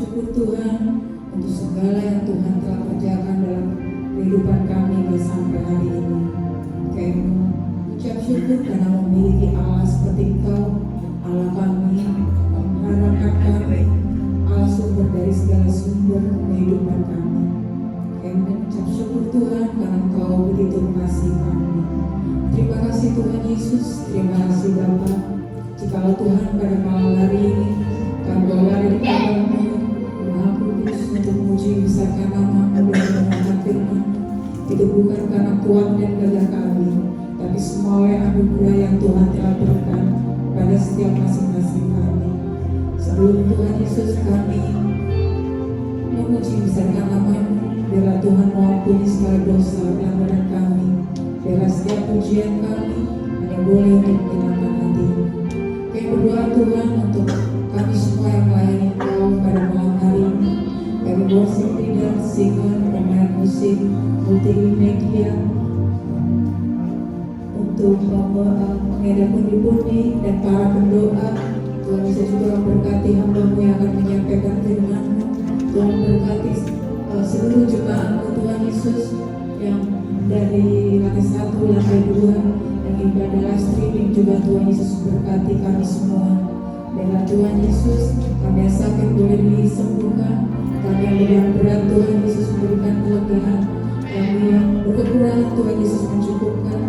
syukur Tuhan untuk segala yang Tuhan telah kerjakan dalam kehidupan kami sampai hari ini. Kami ucap syukur karena memiliki Allah seperti Engkau, Allah kami, mengharapkan kami, Allah sumber dari segala sumber kehidupan kami. Kami mengucap syukur Tuhan karena Engkau begitu mengasihi kami. Terima kasih Tuhan Yesus, terima kasih Bapa. Jikalau Tuhan pada malam hari ini kami berlari di dalam-Mu, Maha Kudus, untuk memuji besarkan nama-Mu dan mendengarkan firman, itu bukan karena kuat dan gagah kami, tapi semua oleh anugerah yang Tuhan telah berikan pada setiap masing-masing kami. Sebelum Tuhan Yesus kami memuji besarkan nama-Mu, biarlah Tuhan mengampuni segala dosa pelanggaran kami. Biarlah setiap pujian kami hanya boleh untuk menyenangkan hati-Mu. Kami berdoa Tuhan untuk kami semua yang melayani Engkau pada malam hari ini. Kami worship leader, singer, pemain musik, multimedia, untuk pengedar pundi-pundi dan para pendoa. Tuhan bisa juga memberkati hamba-Mu yang akan menyampaikan firman-Mu. Tuhan memberkati seluruh jemaat-Mu Tuhan Yesus yang dari lantai 1, lantai 2 yang ibadah live streaming juga. Tuhan Yesus berkati kami semua. Dengan Tuhan Yesus kami yang sakit boleh disembuhkan, kami yang beban berat Tuhan Yesus memberikan kelebihan, kami yang berkekurangan Tuhan Yesus mencukupkan,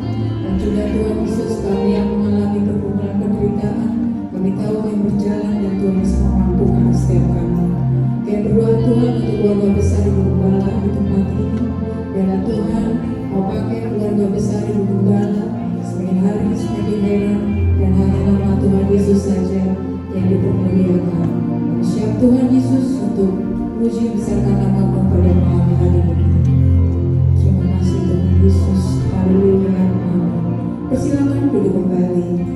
dan juga Tuhan Yesus kami yang mengalami pergumulan penderitaan, kami tahu kami berjalan dan Tuhan Yesus memampukan setiap kami. Kami berdoa Tuhan untuk keluarga besar Ibu Gembala di tempat ini. Biarlah Tuhan mau pakai keluarga besar Ibu Gembala semakin hari semakin heran, dan hanya nama Tuhan Yesus saja yang dipermuliakan. Kami siap Tuhan Yesus untuk puji besarkan nama-Mu pada malam hari ini. Terima kasih Tuhan Yesus. Haleluya. Amin. Persilakan duduk kembali.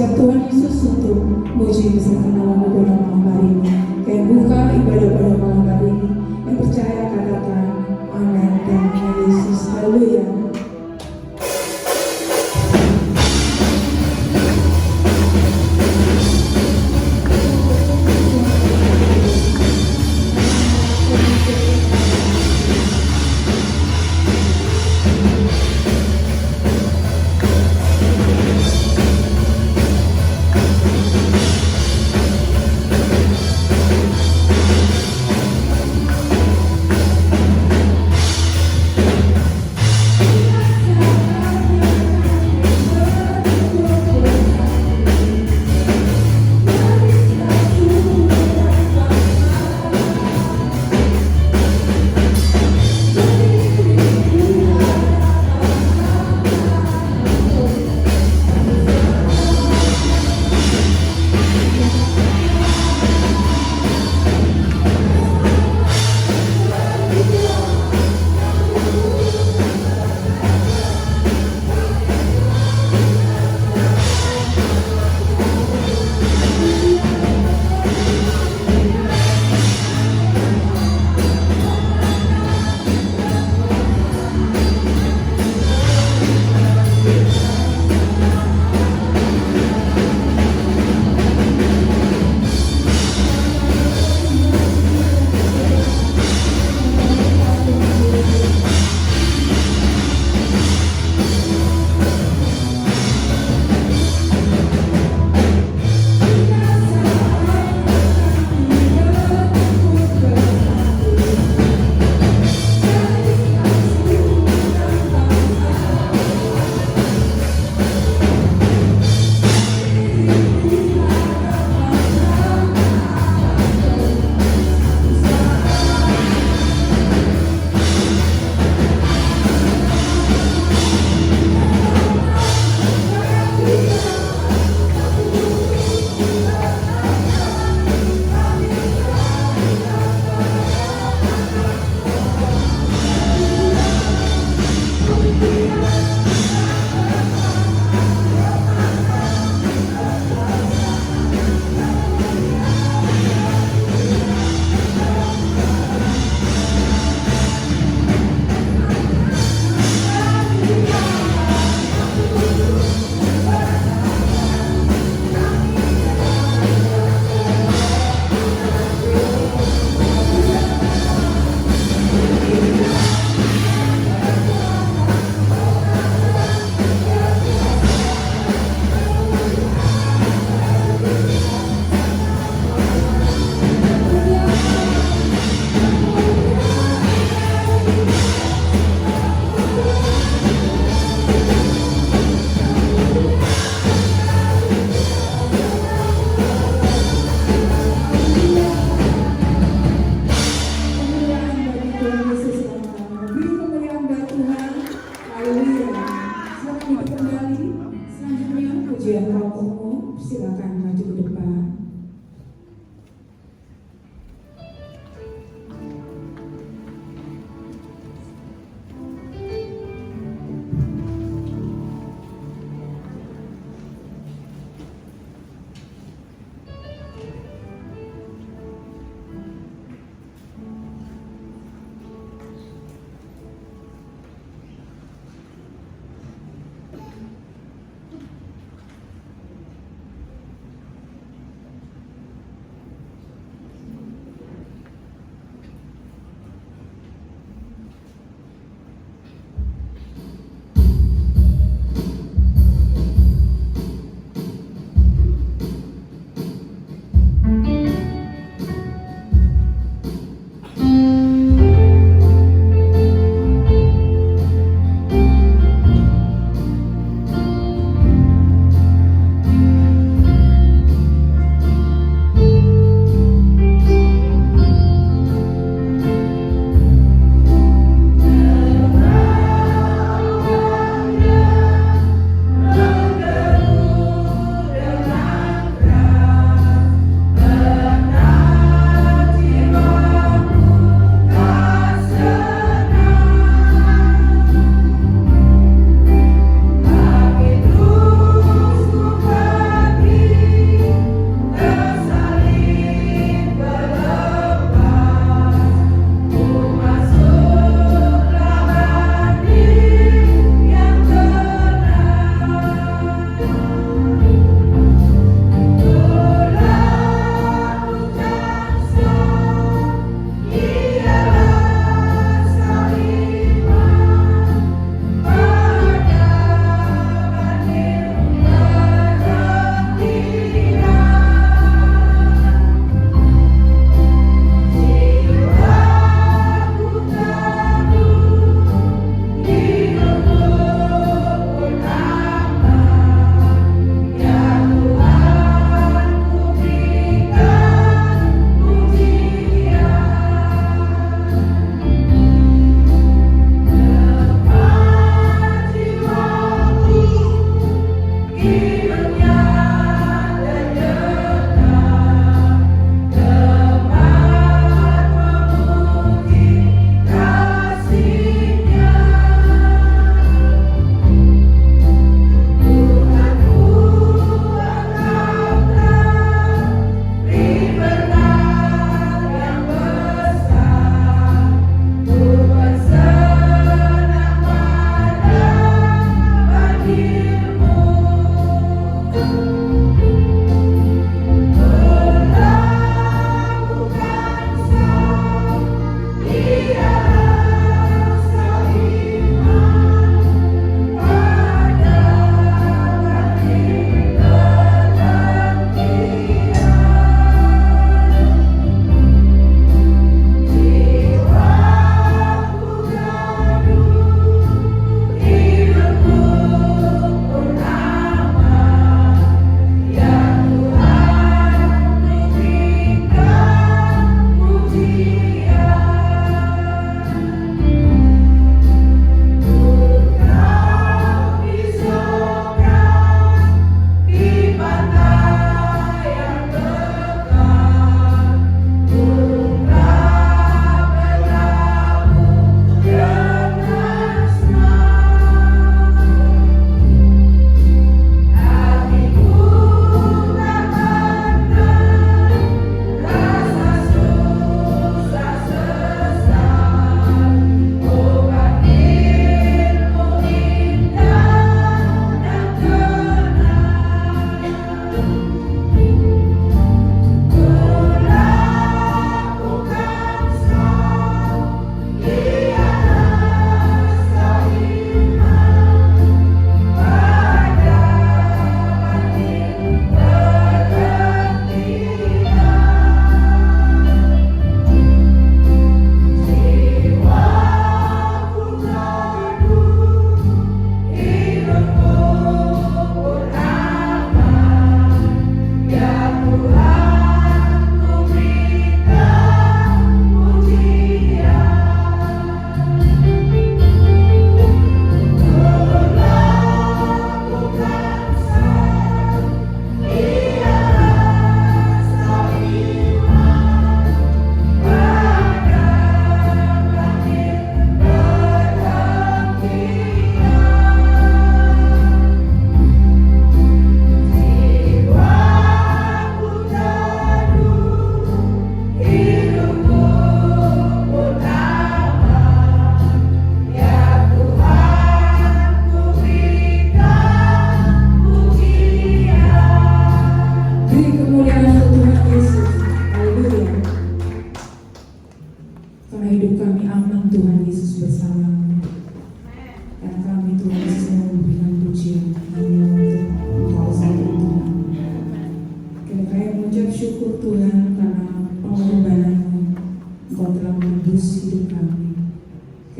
Siap Tuhan Yesus untuk muji beserta nama pada malam hari ini. Kayak buka ibadah pada malam hari ini. Yang percaya katakan amin dan Yesus. Haleluya.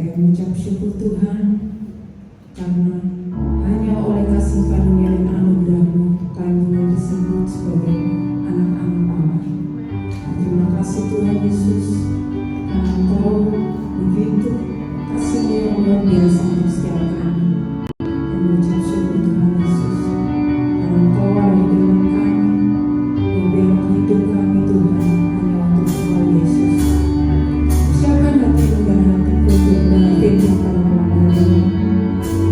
Kami mengucap syukur Tuhan karena hanya oleh kasih karunia dan anugerah-Mu kami boleh disebut sebagai anak-anak Allah. Terima kasih Tuhan Yesus karena Engkau begitu kasih-Mu yang luar biasa untuk setiap kami. Dan mengucap syukur Tuhan Yesus karena Engkau ada di dalam kami, membela hidup kami Tuhan hanya untuk Engkau Yesus. Siapkan hatimu dan hatiku untuk mendengar firman pada malam hari ini.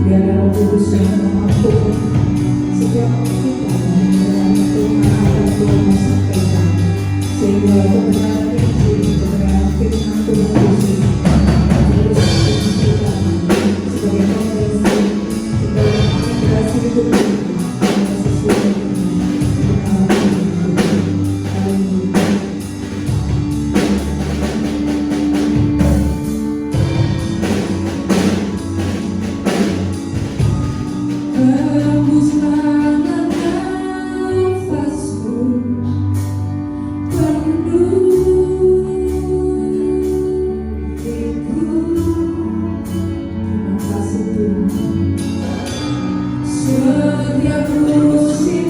Biar Roh Kudus yang mengampuni setiap kita dan mendengar Tuhan apa yang Tuhan mau sampaikan, sehingga kebenaran Injil, kebenaran firman Tuhan Yesus terus kita sebagai pengisi, sebagai inspirasi hidup kita hanya sesuai dengan kebenaran Injil. Haleluya. Hembuslah nafasmu penuh hidupku. Terima kasih Tuhan. Setiap musim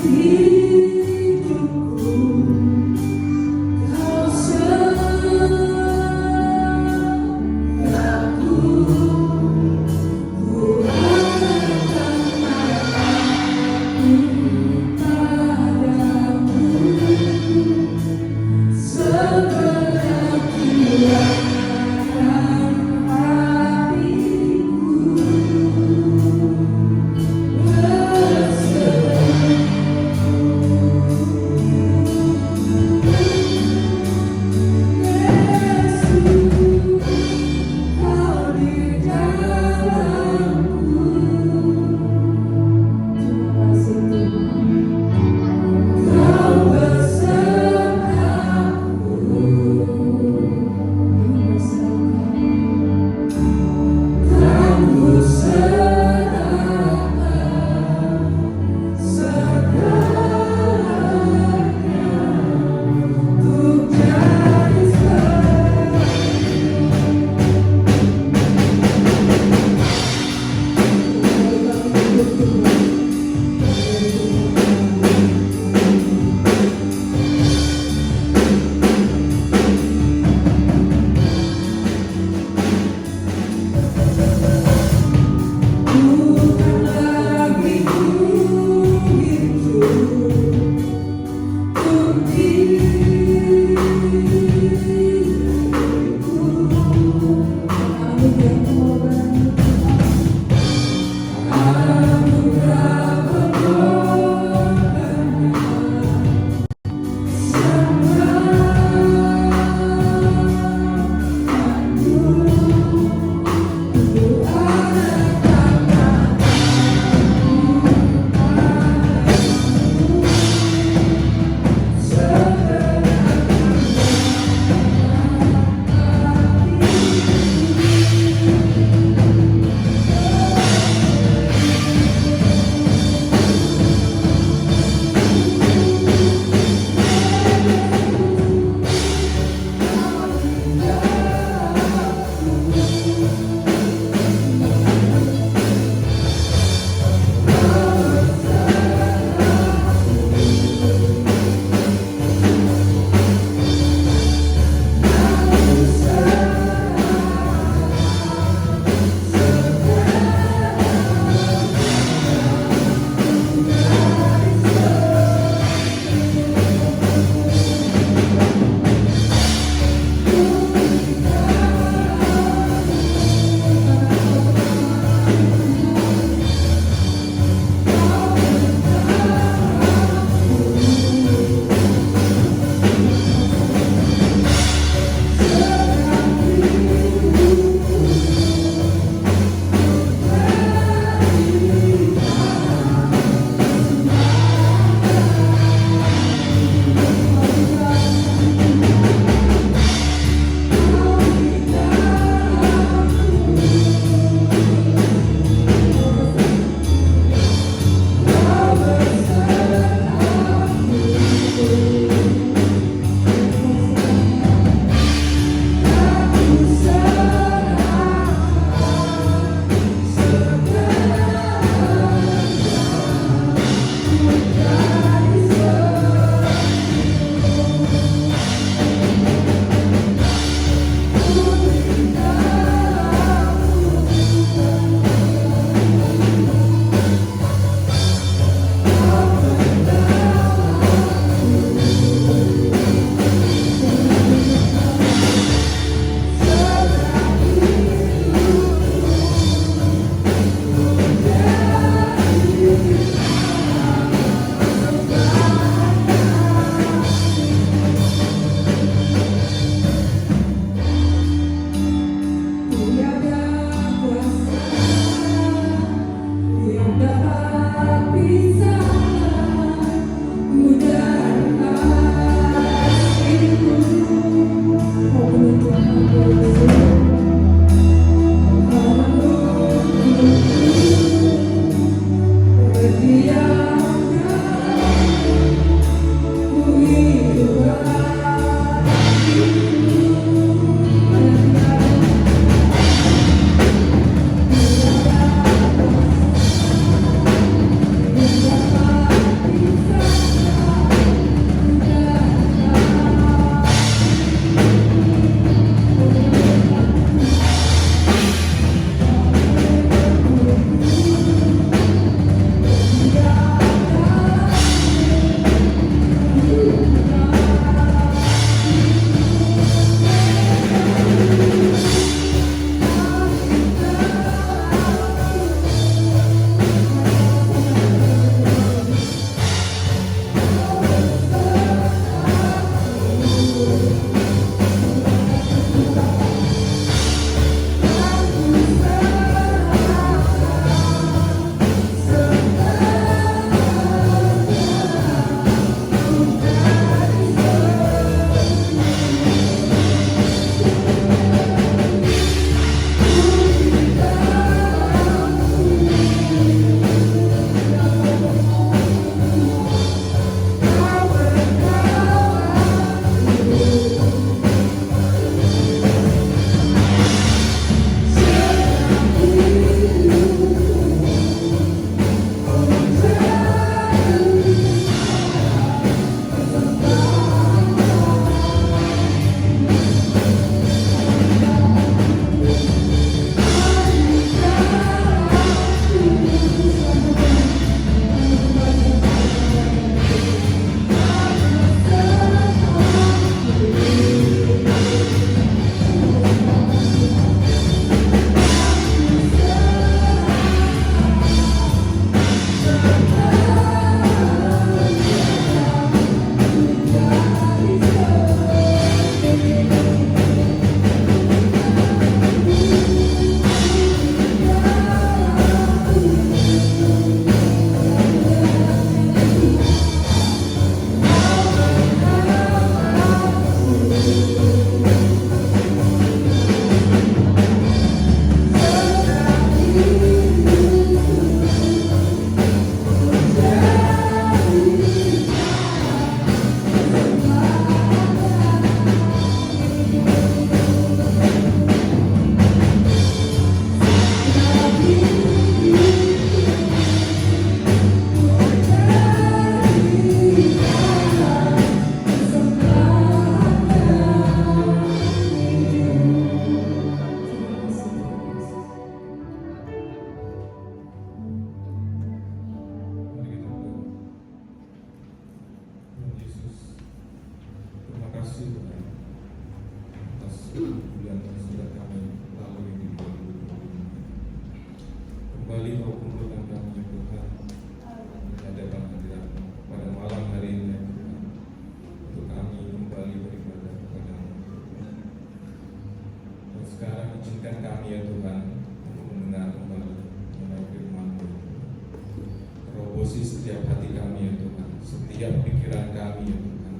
setiap pikiran kami ya Tuhan,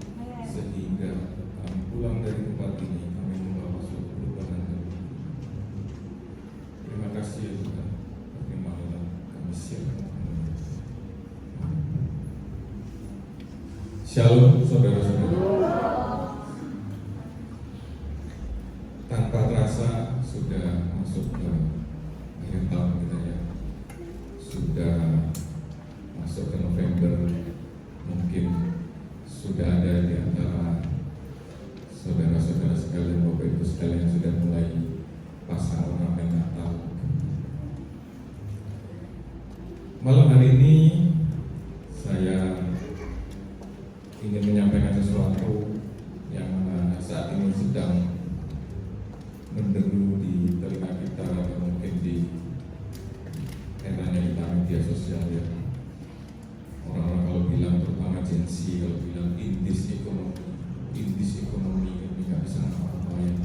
sehingga kami pulang dari tempat ini kami membawa suatu perubahan. Terima kasih ya Tuhan, terimalah kami siapkan. Shalom saudara-saudara. Tanpa terasa sudah masuk ke akhir tahun kita ya. Sudah masuk ke November. Mungkin sudah ada di antara saudara-saudara sekalian, Bapak Ibu sekalian, sudah mulai pasang ornamen Natal. Malam hari ini saya ingin menyampaikan sesuatu yang saat ini sedang menderu di telinga kita, atau mungkin di eranya kita media sosial ya. Orang-orang kalau bilang, terutama Gen Z, kalau bilang indis ekonomi ini nggak bisa ngapa-ngapain.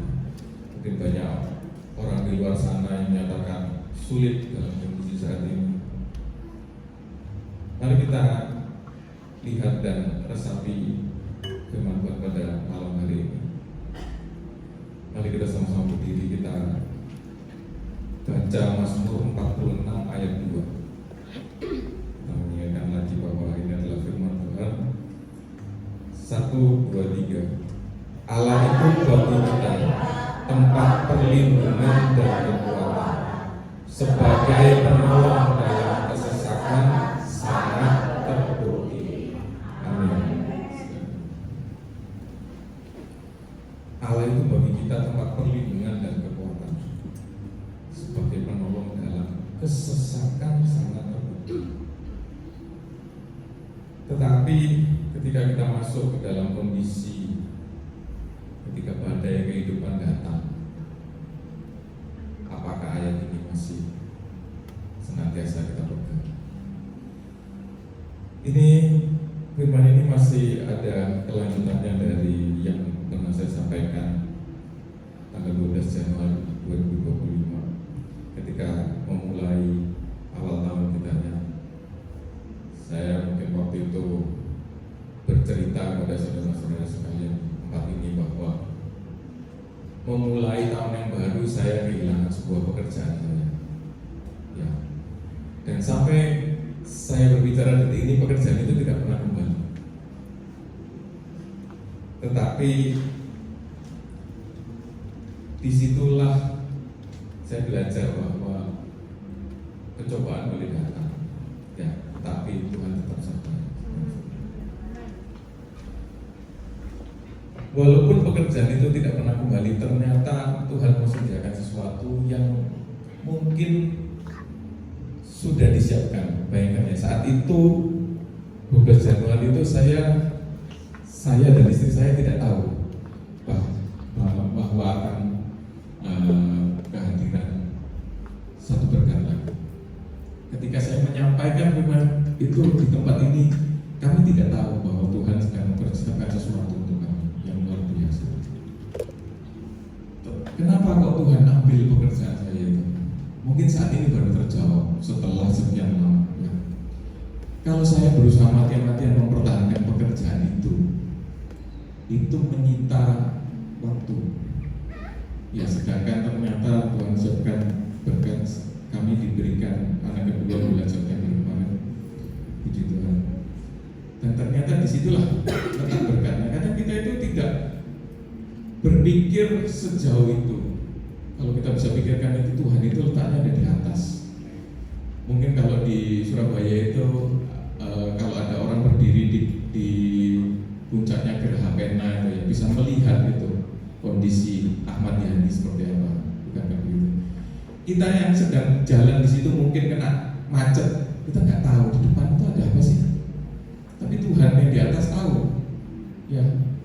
Mungkin banyak orang di luar sana yang menyatakan sulit dalam kondisi saat ini. Mari kita lihat dan resapi firman Tuhan pada malam hari ini. Mari kita sama-sama berdiri, kita baca Mazmur 46 ayat 2. Kita mengingatkan lagi bahwa ini adalah firman Tuhan. 1, 2, 3. Allah itu bagi kita tempat perlindungan dan kekuatan, sebagai penolong dalam kesesakan sangat terbukti. Amin. Allah itu bagi kita tempat perlindungan dan kekuatan, sebagai penolong dalam kesesakan sangat terbukti. Tetapi ketika kita masuk ke dalam kondisi ketika badai kehidupan datang, apakah ayat ini masih senantiasa kita pegang? Ini firman ini masih ada kelanjutannya dari yang pernah saya sampaikan tanggal 12 Januari 2025 ketika memulai awal tahun kita ya. Saya mungkin waktu itu bercerita kepada saudara-saudara sekalian tempat ini bahwa memulai tahun yang baru saya kehilangan sebuah pekerjaan saya ya. Dan sampai saya berbicara detik ini, pekerjaan itu tidak pernah kembali. Tetapi disitulah saya belajar bahwa pencobaan boleh datang ya, tapi Tuhan tetap sabar. Walaupun pekerjaan itu tidak pernah kembali, ternyata Tuhan mau sediakan sesuatu yang mungkin sudah disiapkan. Bayangkan ya, saat itu 12 Januari itu saya dan istri saya tidak tahu bahwa akan kehadiran satu berkat lagi. Ketika saya menyampaikan firman itu di tempat ini, kami tidak tahu bahwa Tuhan sedang mempersiapkan sesuatu untuk kami yang luar biasa. Kenapa kok Tuhan ambil pekerjaan saya itu? Mungkin saat ini baru terjawab setelah sekian lama ya. Kalau saya berusaha mati-matian mempertahankan pekerjaan itu menyita waktu ya, sedangkan ternyata Tuhan siapkan berkat. Kami diberikan anak kedua bulan September kemarin, puji Tuhan. Dan ternyata disitulah letak berkatnya. Karena kita itu tidak berpikir sejauh itu. Kalau kita bisa pikirkan itu, Tuhan itu letaknya ada di atas. Mungkin kalau di Surabaya itu kalau ada orang berdiri di puncaknya Geraha Pena itu ya, bisa melihat itu kondisi Ahmad Yani seperti apa, bukan begitu? Kita yang sedang jalan di situ mungkin kena macet, kita nggak tahu di depan itu ada apa sih. Tapi Tuhan yang di atas tahu ya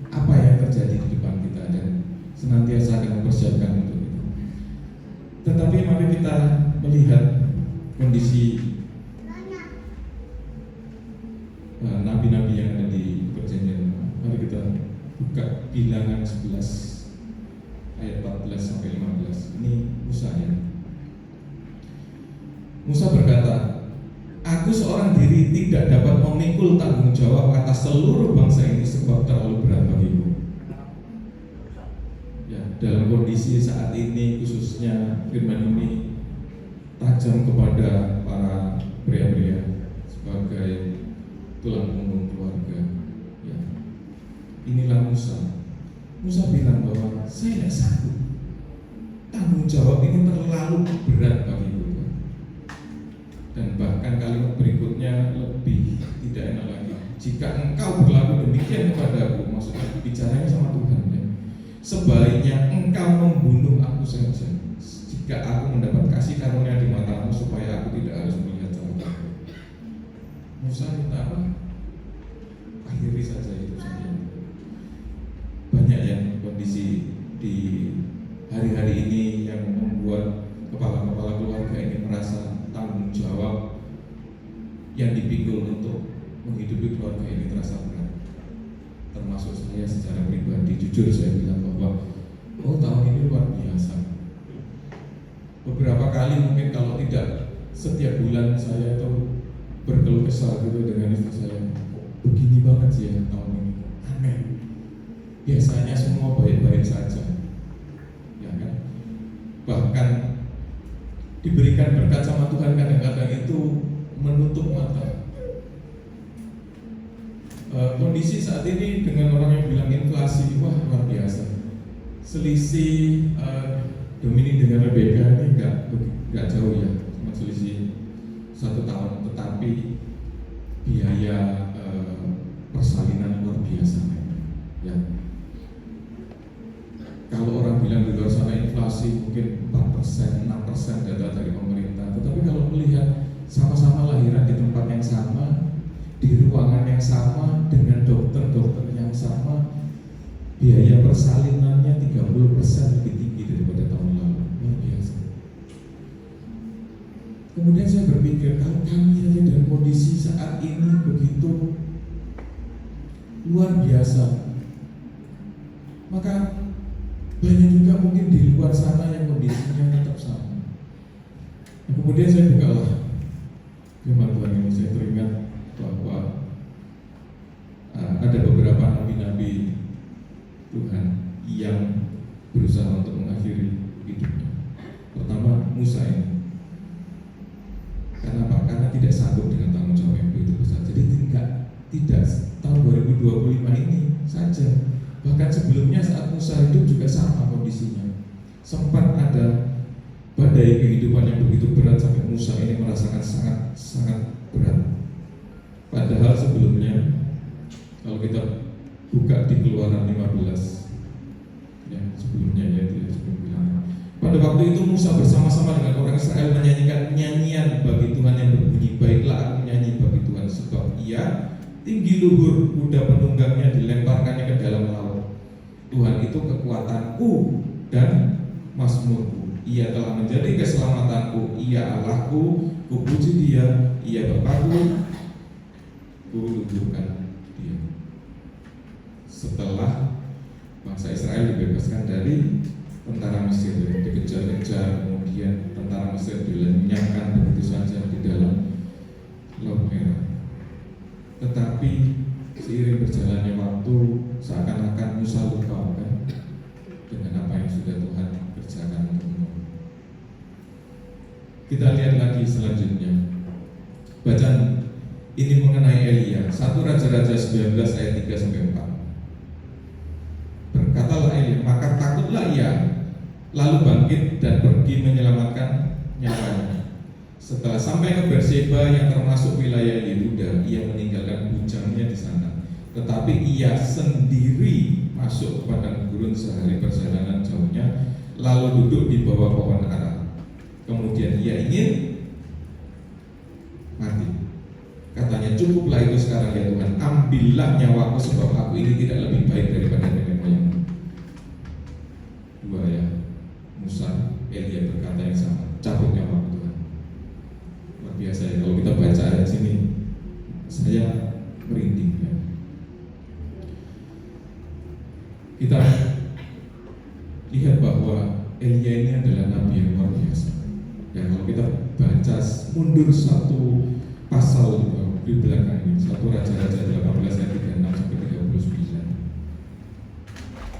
apa yang terjadi di depan kita dan senantiasa akan mempersiapkan untuk itu. Tetapi mari kita melihat kondisi nabi-nabi yang ada di Perjanjian Lama. Mari kita buka Bilangan 11 ayat 14 sampai 15. Ini Musa ya. Musa berkata, "Aku Aku seorang diri tidak dapat memikul tanggung jawab atas seluruh bangsa ini sebab terlalu berat bagiku. Ya, dalam kondisi saat ini khususnya firman ini tajam kepada para pria-pria sebagai tulang punggung keluarga. Ya. Inilah Musa. Musa bilang bahwa saya tidak sanggup. Tanggung jawab ini terlalu berat bagiku. Dan bahkan kalimat berikutnya lebih tidak enak lagi. Jika engkau berlaku demikian kepadaku, maksudnya bicaranya sama Tuhan ya. Sebaliknya engkau membunuh aku saja. Jika aku mendapat kasih karunia di matamu supaya aku tidak harus melihat celaka. Musa minta apa? Akhiri saja itu saja. Banyak yang kondisi di hari-hari ini yang membuat kepala-kepala keluarga ini merasa tanggung jawab yang dipikul untuk menghidupi keluarga ini terasa berat. Termasuk saya secara pribadi, jujur saya bilang bahwa tahun ini luar biasa. Beberapa kali mungkin kalau tidak setiap bulan saya itu berkeluh kesah gitu dengan istri saya, begini banget sih ya tahun ini, aneh. Biasanya semua baik-baik saja, ya kan? Bahkan diberikan berkat sama Tuhan kadang-kadang itu menutup mata. Kondisi saat ini dengan orang yang bilang inflasi, wah luar biasa. Selisih Dominic dengan Rebecca ini nggak jauh ya, cuma selisih 1 tahun, tetapi biaya persalinan luar biasa ya. Kalau orang bilang di luar sana inflasi mungkin 4%, 6% data dari pemerintah, tetapi kalau melihat sama-sama lahiran di tempat yang sama, di ruangan yang sama, dengan dokter-dokter yang sama, biaya persalinannya 30% lebih tinggi daripada tahun lalu. Luar biasa. Kemudian saya berpikir, kalau kami saja dalam kondisi saat ini begitu luar biasa, maka banyak juga mungkin di luar sana yang kondisinya tetap sama. Nah, kemudian saya bukalah firman Tuhan ini, saya teringat bahwa ada beberapa nabi-nabi Tuhan yang berusaha untuk mengakhiri hidupnya. Pertama Musa ini. Karena apa? Karena tidak sanggup dengan tanggung jawab yang begitu besar. Jadi tidak tahun 2025 ini saja. Bahkan sebelumnya saat Musa hidup juga sama kondisinya. Sempat ada badai kehidupan yang begitu berat sampai Musa ini merasakan sangat berat. Padahal sebelumnya kalau kita buka di Keluaran 15 ya, sebelumnya ya itu sebelum bilang. Pada waktu itu Musa bersama-sama dengan orang Israel menyanyikan nyanyian bagi Tuhan yang berbunyi, baiklah aku menyanyi bagi Tuhan sebab Ia tinggi luhur, kuda penunggangnya dilemparkannya ke dalam laut. Tuhan itu kekuatanku dan mazmurku. Ia telah menjadi keselamatanku. Ia Allahku, kupuji Dia. Ia Bapakku, kuluhurkan Dia. Setelah bangsa Israel dibebaskan dari tentara Mesir, dikejar-kejar, kemudian tentara Mesir dilenyapkan begitu saja di dalam Laut Merah. Tetapi seiring berjalannya waktu, seakan-akan Musa lupa kan dengan apa yang sudah Tuhan kerjakan untukmu. Kita lihat lagi selanjutnya. Bacaan ini mengenai Elia, 1 Raja-Raja 19 ayat 3-4. Berkatalah Elia, maka takutlah ia, lalu bangkit dan pergi menyelamatkan nyawanya. Setelah sampai ke Berseba yang termasuk wilayah Yehuda, ia meninggalkan bujangnya di sana. Tetapi ia sendiri masuk ke padang gurun sehari perjalanan jauhnya, lalu duduk di bawah pohon ara. Kemudian ia ingin mati. Katanya, cukuplah itu sekarang ya Tuhan, ambillah nyawaku sebab aku ini tidak lebih baik daripada nenek moyangku. 2 ya, Musa, Elia berkata yang sama, cabut nyawaku Tuhan. Luar biasa ya, kalau kita baca ayat sini saya merinding ya. Kita lihat bahwa Elia ini adalah nabi yang luar biasa. Ya, kalau kita baca mundur 1 pasal di belakang ini, 1 Raja-Raja 18 ayat 36 sampai 39.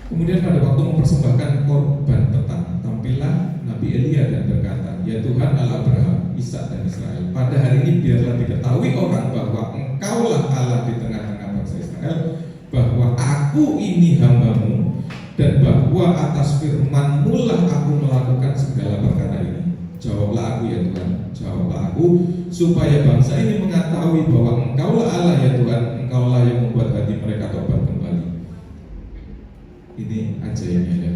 Kemudian pada waktu mempersembahkan korban petang, tampillah Nabi Elia dan berkata, "Ya Tuhan Allah Abraham, Ishak dan Israel, pada hari ini biarlah diketahui orang bahwa Engkaulah Allah di tengah-tengah bangsa Israel, bahwa aku ini hamba-Mu, dan bahwa atas firman-Mu lah aku melakukan segala perkara ini. Jawablah aku ya Tuhan, jawablah aku, supaya bangsa ini mengetahui bahwa Engkaulah Allah ya Tuhan, Engkaulah yang membuat hati mereka tobat kembali." Ini ajaibnya ya.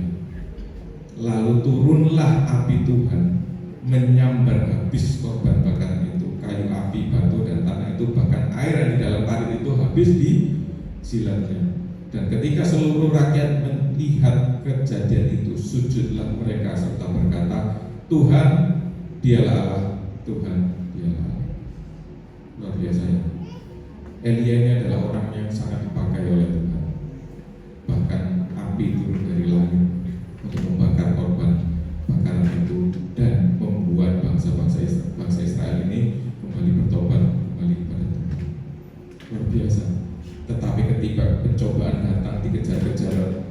Lalu turunlah api Tuhan menyambar habis korban bakaran itu, kayu api, batu dan tanah itu, bahkan air yang di dalam parit itu habis disilatnya. Dan ketika seluruh rakyat melihat kejadian itu, sujudlah mereka serta berkata, "Tuhan, Dialah Allah, Tuhan, Dialah Allah." Luar biasa ya. Elia ini adalah orang yang sangat dipakai oleh Tuhan. Bahkan api turun dari langit untuk membakar korban bakaran itu dan membuat bangsa Israel ini kembali bertobat, kembali kepada Tuhan. Luar biasa. Tetapi ketika pencobaan datang, dikejar-kejar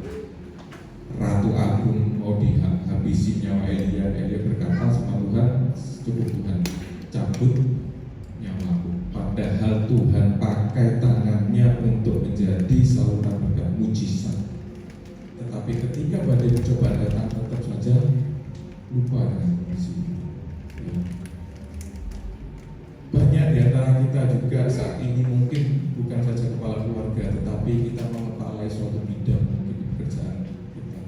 Ratu Agung, mau dihabisi nyawa Elia, Elia berkata sama Tuhan, "Cukup Tuhan, cabut nyawaku." Padahal Tuhan pakai tangannya untuk menjadi saluran berkat mujizat. Tetapi ketika badai pencobaan datang, tetap saja lupa dengan kondisi itu. Ya. Banyak di antara kita juga saat ini mungkin bukan saja kepala keluarga, tetapi kita mengepalai suatu bidang mungkin di pekerjaan kita.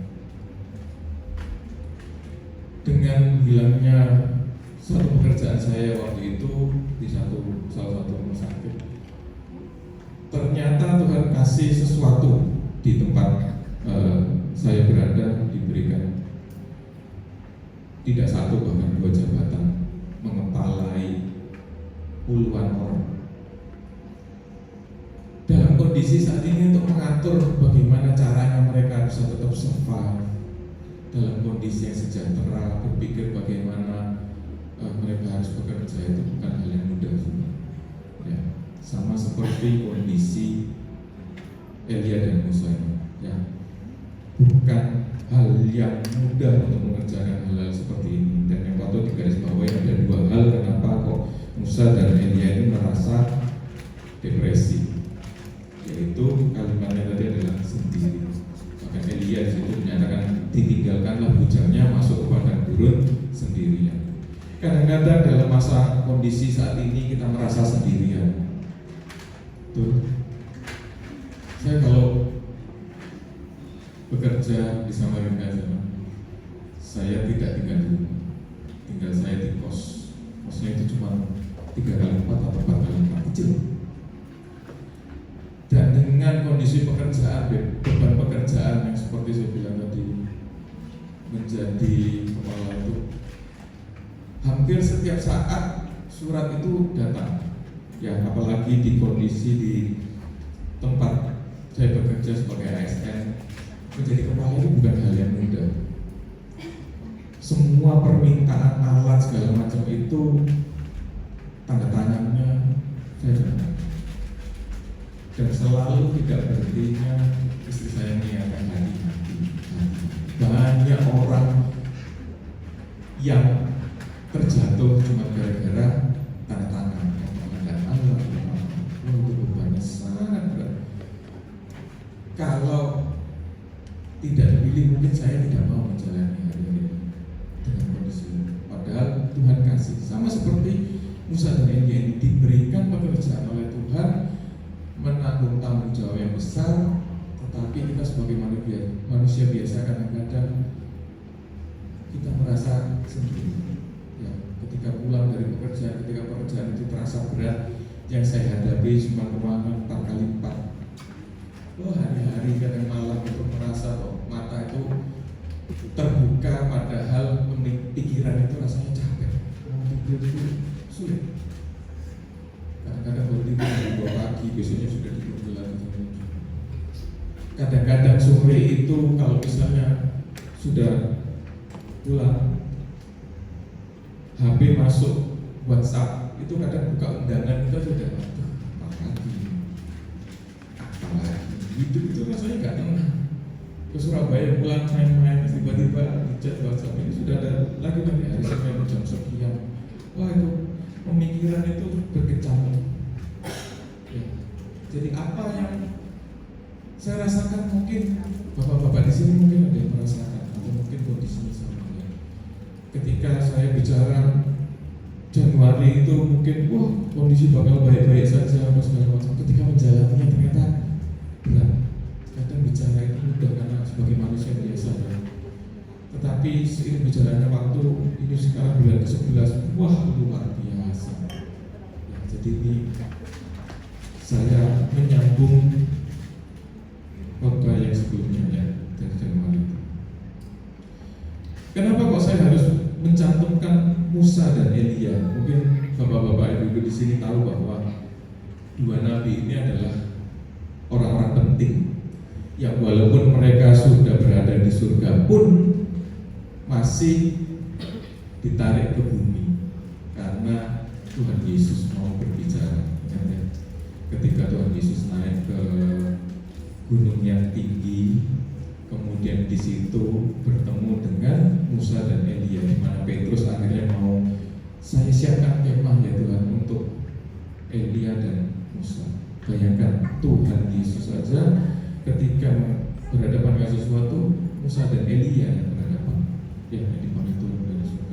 Dengan hilangnya satu pekerjaan saya waktu itu di salah satu rumah sakit, ternyata Tuhan kasih sesuatu di tempat saya berada, diberikan tidak 1 bahkan 2 jabatan, mengepalai puluhan orang. Dalam kondisi saat ini untuk mengatur bagaimana caranya mereka bisa tetap survive dalam kondisi yang sejahtera, berpikir bagaimana mereka harus bekerja, itu bukan hal yang mudah semua. Ya, sama seperti kondisi Elia dan Musa ini. Ya, bukan hal yang mudah untuk mengerjakan hal-hal seperti ini. Dan yang patut digarisbawahi ada 2 hal kenapa kok Musa dan Elia ini merasa depresi, yaitu kalimatnya tadi adalah sendiri. Maka Elia disitu menyatakan, "Ditinggalkanlah bujangnya masuk ke padang gurun sendirian." Kadang-kadang dalam masa kondisi saat ini kita merasa sendirian. Tuh, saya kalau bekerja di Samarinda, saya tidak tinggal di rumah, tinggal saya di kos. Kosnya itu cuma 3x4 atau 4x4 kecil. Dan dengan kondisi pekerjaan, beban pekerjaan yang seperti saya bilang tadi, menjadi kepala itu, hampir setiap saat surat itu datang. Ya, apalagi di kondisi di tempat saya bekerja sebagai ASN, menjadi kepala itu bukan hal yang mudah. Semua permintaan alat segala macam itu tanda tangannya saya dapat. Dan selalu tidak berhentinya istri saya mengingatkan hati-hati. Banyak orang yang terjatuh cuma gara-gara tanda tangan dan Allah. Itu bebannya sangat berat. Kalau tidak dipilih, mungkin saya tidak mau menjalani hari-hari dengan kondisi ini. Padahal Tuhan kasih, sama seperti Musa dan Elia ini diberikan pekerjaan oleh Tuhan, menanggung tanggung jawab yang besar. Tetapi kita sebagai manusia biasa kadang-kadang kita merasa sendiri. Ya, ketika pulang dari pekerjaan, ketika pekerjaan itu terasa berat, yang saya hadapi cuma ruangan 4x4. Hari-hari kadang malam itu merasa mata itu terbuka, padahal pikiran itu rasanya capek. Mau tidur itu sulit. Kadang-kadang baru tidur 2 pagi, besoknya sudah tidur lagi. Kadang-kadang sore itu kalau misalnya sudah pulang, HP masuk WhatsApp itu kadang buka undangan itu sudah apalagi hidup itu rasanya nggak tenang. Ke Surabaya pulang main-main, tiba-tiba di chat WhatsApp ini sudah ada lagi hari Senin jam sekian. Wah, itu pemikiran itu berkecamuk. Ya. Jadi apa yang saya rasakan, mungkin bapak-bapak di sini mungkin ada yang merasakan atau mungkin kondisinya sama ya. Ketika saya bicara Januari itu mungkin wah kondisi bakal baik-baik saja apa segala macam. Ketika menjalaninya ternyata berat. Kadang bicara itu mudah karena sebagai manusia biasa ya. Tetapi seiring berjalannya waktu ini sekarang bulan ke-11, wah luar biasa. Ya, jadi ini saya menyambung khotbah yang sebelumnya ya dari Januari itu. Kenapa kok saya harus mencantumkan Musa dan Elia? Mungkin bapak-bapak ibu di sini tahu bahwa dua nabi ini adalah orang-orang penting yang walaupun mereka sudah berada di surga pun masih ditarik ke bumi karena Tuhan Yesus mau berbicara. Ketika Tuhan Yesus naik ke gunung yang tinggi, kemudian di situ bertemu dengan Musa dan Elia, di mana Petrus akhirnya mau, saya siapkan kemah ya Tuhan untuk Elia dan Musa. Bayangkan Tuhan Yesus saja ketika berhadapan dengan sesuatu, Musa dan Elia yang berhadapan, ya di mana itu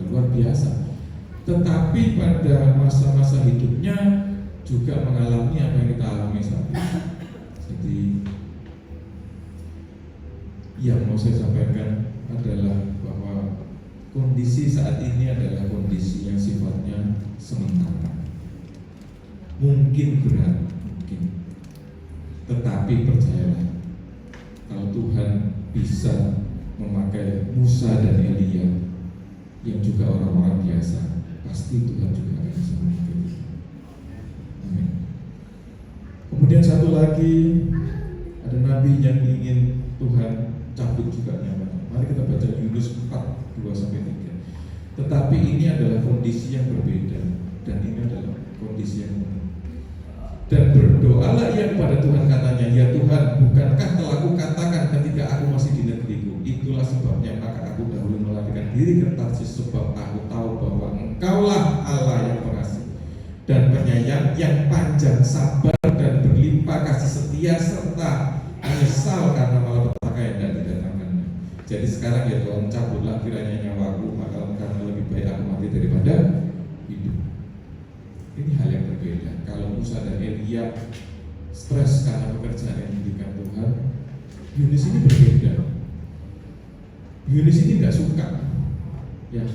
luar biasa. Tetapi pada masa-masa hidupnya juga mengalami apa yang kita alami saat ini. Jadi yang mau saya sampaikan adalah bahwa kondisi saat ini adalah kondisi yang sifatnya sementara. Mungkin berat, mungkin. Tetapi percayalah, kalau Tuhan bisa memakai Musa dan Elia yang juga orang-orang biasa, pasti Tuhan juga akan bisa memakai. Amin. Kemudian satu lagi, ada nabi yang ingin Tuhan cabut juga nyawanya. Mari kita baca Yunus 4:2-3. Tetapi ini adalah kondisi yang berbeda, dan ini adalah kondisi yang benar. Dan berdoalah ia kepada Tuhan, katanya, ya Tuhan, bukankah telah aku katakan ketika aku masih di negeriku, itulah sebabnya maka aku dahulu melarikan diri ke Tarsis, sebab aku tahu bahwa Engkaulah Allah yang pengasih dan penyayang, yang panjang sabar dan berlimpah kasih setia, serta menyesal karena malapetaka yang tidak didatangkannya. Jadi sekarang ya Tuhan, cabutlah kiranya nyawaku, maka karena lebih baik aku mati daripada hidup. Ini hal yang berbeda. Kalau Musa dan Elia stres karena pekerjaan yang diberikan Tuhan, Yunus ini berbeda. Yunus ini nggak suka, ya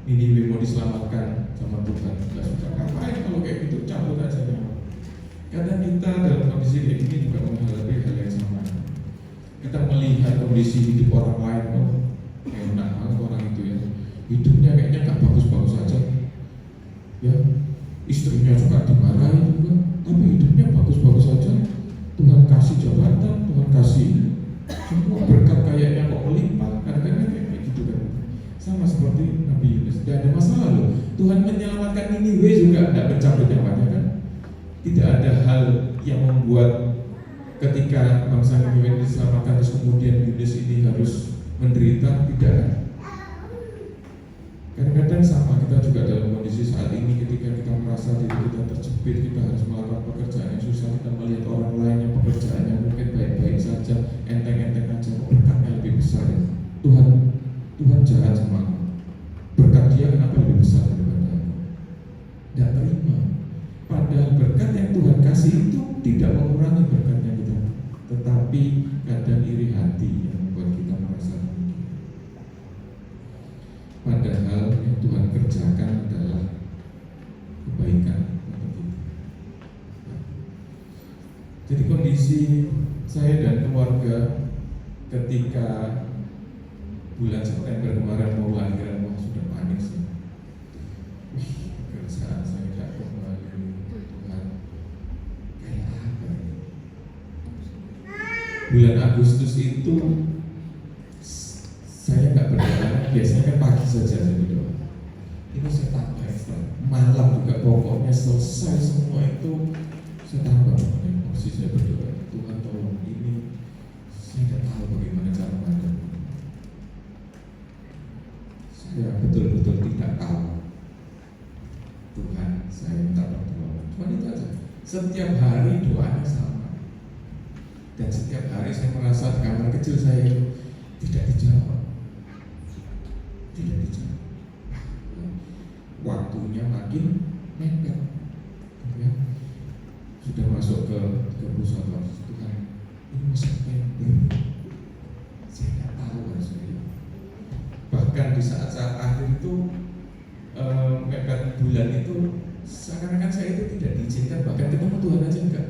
Niniwe mau diselamatkan sama Tuhan, nggak suka. Ngapain kalau kayak gitu, cabut aja nyawa. Kadang kita dalam kondisi kayak gini juga menghadapi hal yang sama. Kita melihat kondisi hidup orang lain, oh enak banget orang itu ya, hidupnya kayaknya nggak bagus-bagus saja, ya istrinya juga dimarahi juga, tapi hidupnya bagus-bagus saja. Tuhan kasih jabatan, Tuhan kasih semua berkat kayaknya kok melimpah. Kadang-kadang kayak gitu kan. Sama seperti Nabi Yunus, tidak ada masalah loh. Tuhan menyelamatkan Niniwe juga tidak mencabut nyawanya kan. Tidak ada hal yang membuat ketika bangsa Niniwe diselamatkan terus kemudian Yunus ini harus menderita, tidak kan. Kadang-kadang sama, kita juga dalam kondisi saat ini ketika kita merasa diri kita terjepit, kita harus melakukan pekerjaan yang susah, kita melihat orang lain yang pekerjaannya mungkin baik-baik saja, enteng-enteng aja, berkatnya lebih besar ya. Tuhan jahat sama aku, berkat dia kenapa lebih besar daripada aku? Tidak terima. Padahal berkat yang Tuhan kasih itu tidak mengurangi berkatnya kita, tetapi kadang iri hati yang membuat kita merasa demikian. Padahal yang Tuhan kerjakan adalah kebaikan untuk kita. Jadi kondisi saya dan keluarga ketika bulan September kemarin mau lahiran, wah sudah panik sih. Pekerjaan saya tidak kembali, Tuhan kayak apa ini? Bulan Agustus itu saya nggak berdoa, biasanya kan pagi saja saya berdoa. Ini saya tambah ekstra, malam juga, pokoknya selesai semua itu Saya tambah emosi, saya berdoa, Tuhan tolong ini, saya tidak tahu bagaimana cara menghadapi. Saya betul-betul tidak tahu. Tuhan, saya minta pertolongan. Cuma itu aja. Setiap hari doanya sama. Dan setiap hari saya merasa di kamar kecil saya tidak dijawab. Tidak dijawab. Waktunya makin mepet. Ya. Sudah masuk ke pusat Tuhan. Ini mau September. Saya tidak tahu harusnya. Bahkan di saat-saat akhir itu mepet bulan itu seakan-akan saya itu tidak diizinkan bahkan ketemu Tuhan aja enggak.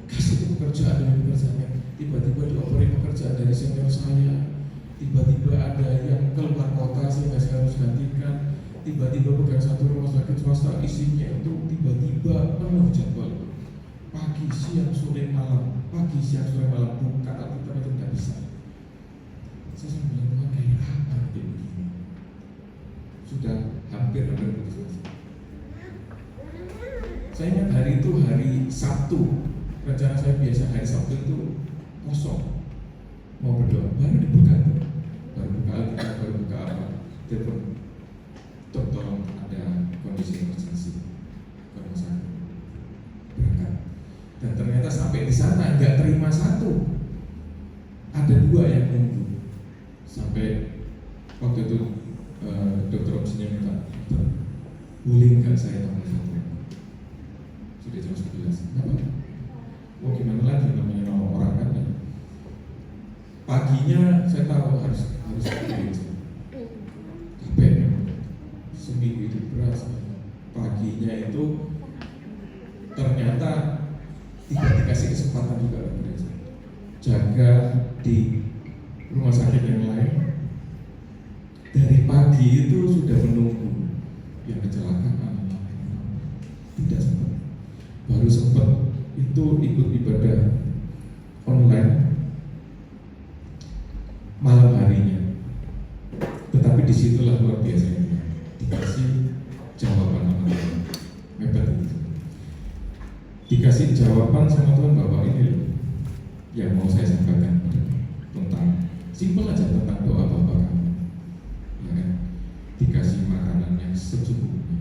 Kasih itu pekerjaan dari pekerjaannya, tiba-tiba dioperi pekerjaan dari senior saya, tiba-tiba ada yang keluar kota sehingga saya harus gantikan, tiba-tiba pegang satu rumah sakit swasta isinya itu tiba-tiba penuh jadwal, pagi, siang, sore, malam, pagi, siang, sore, malam, buka Alkitab itu tidak bisa. Saya bilang Tuhan kayak apa begini? Sudah hampir putus. Saya ingat hari itu hari Sabtu. Rencana saya biasa hari Sabtu itu kosong, mau berdoa, baru dibuka tuh, baru buka Alkitab, baru buka apa, telepon, tolong ada kondisi emergensi, kalau saya berangkat. Dan ternyata sampai di sana nggak terima satu, ada dua yang nunggu. Sampai waktu itu dokter opsinya minta, boleh nggak saya telepon satu? Sudah jam 11, kenapa? Oh gimana lagi namanya orang kan? Paginya saya tahu harus gereja. Capek, seminggu itu beras. Paginya itu ternyata tidak dikasih kesempatan juga gereja. Jaga di rumah sakit yang lain. Dari pagi itu sudah menunggu yang kecelakaan. Tidak sempat. Baru sempat itu ikut ibadah online malam harinya. Tetapi disitulah luar biasanya dikasih jawaban sama Tuhan. Mepet itu. Dikasih jawaban sama Tuhan bahwa ini loh yang mau saya sampaikan tentang simpel aja tentang doa Bapa kami. Ya kan? Dikasih makanan yang secukupnya.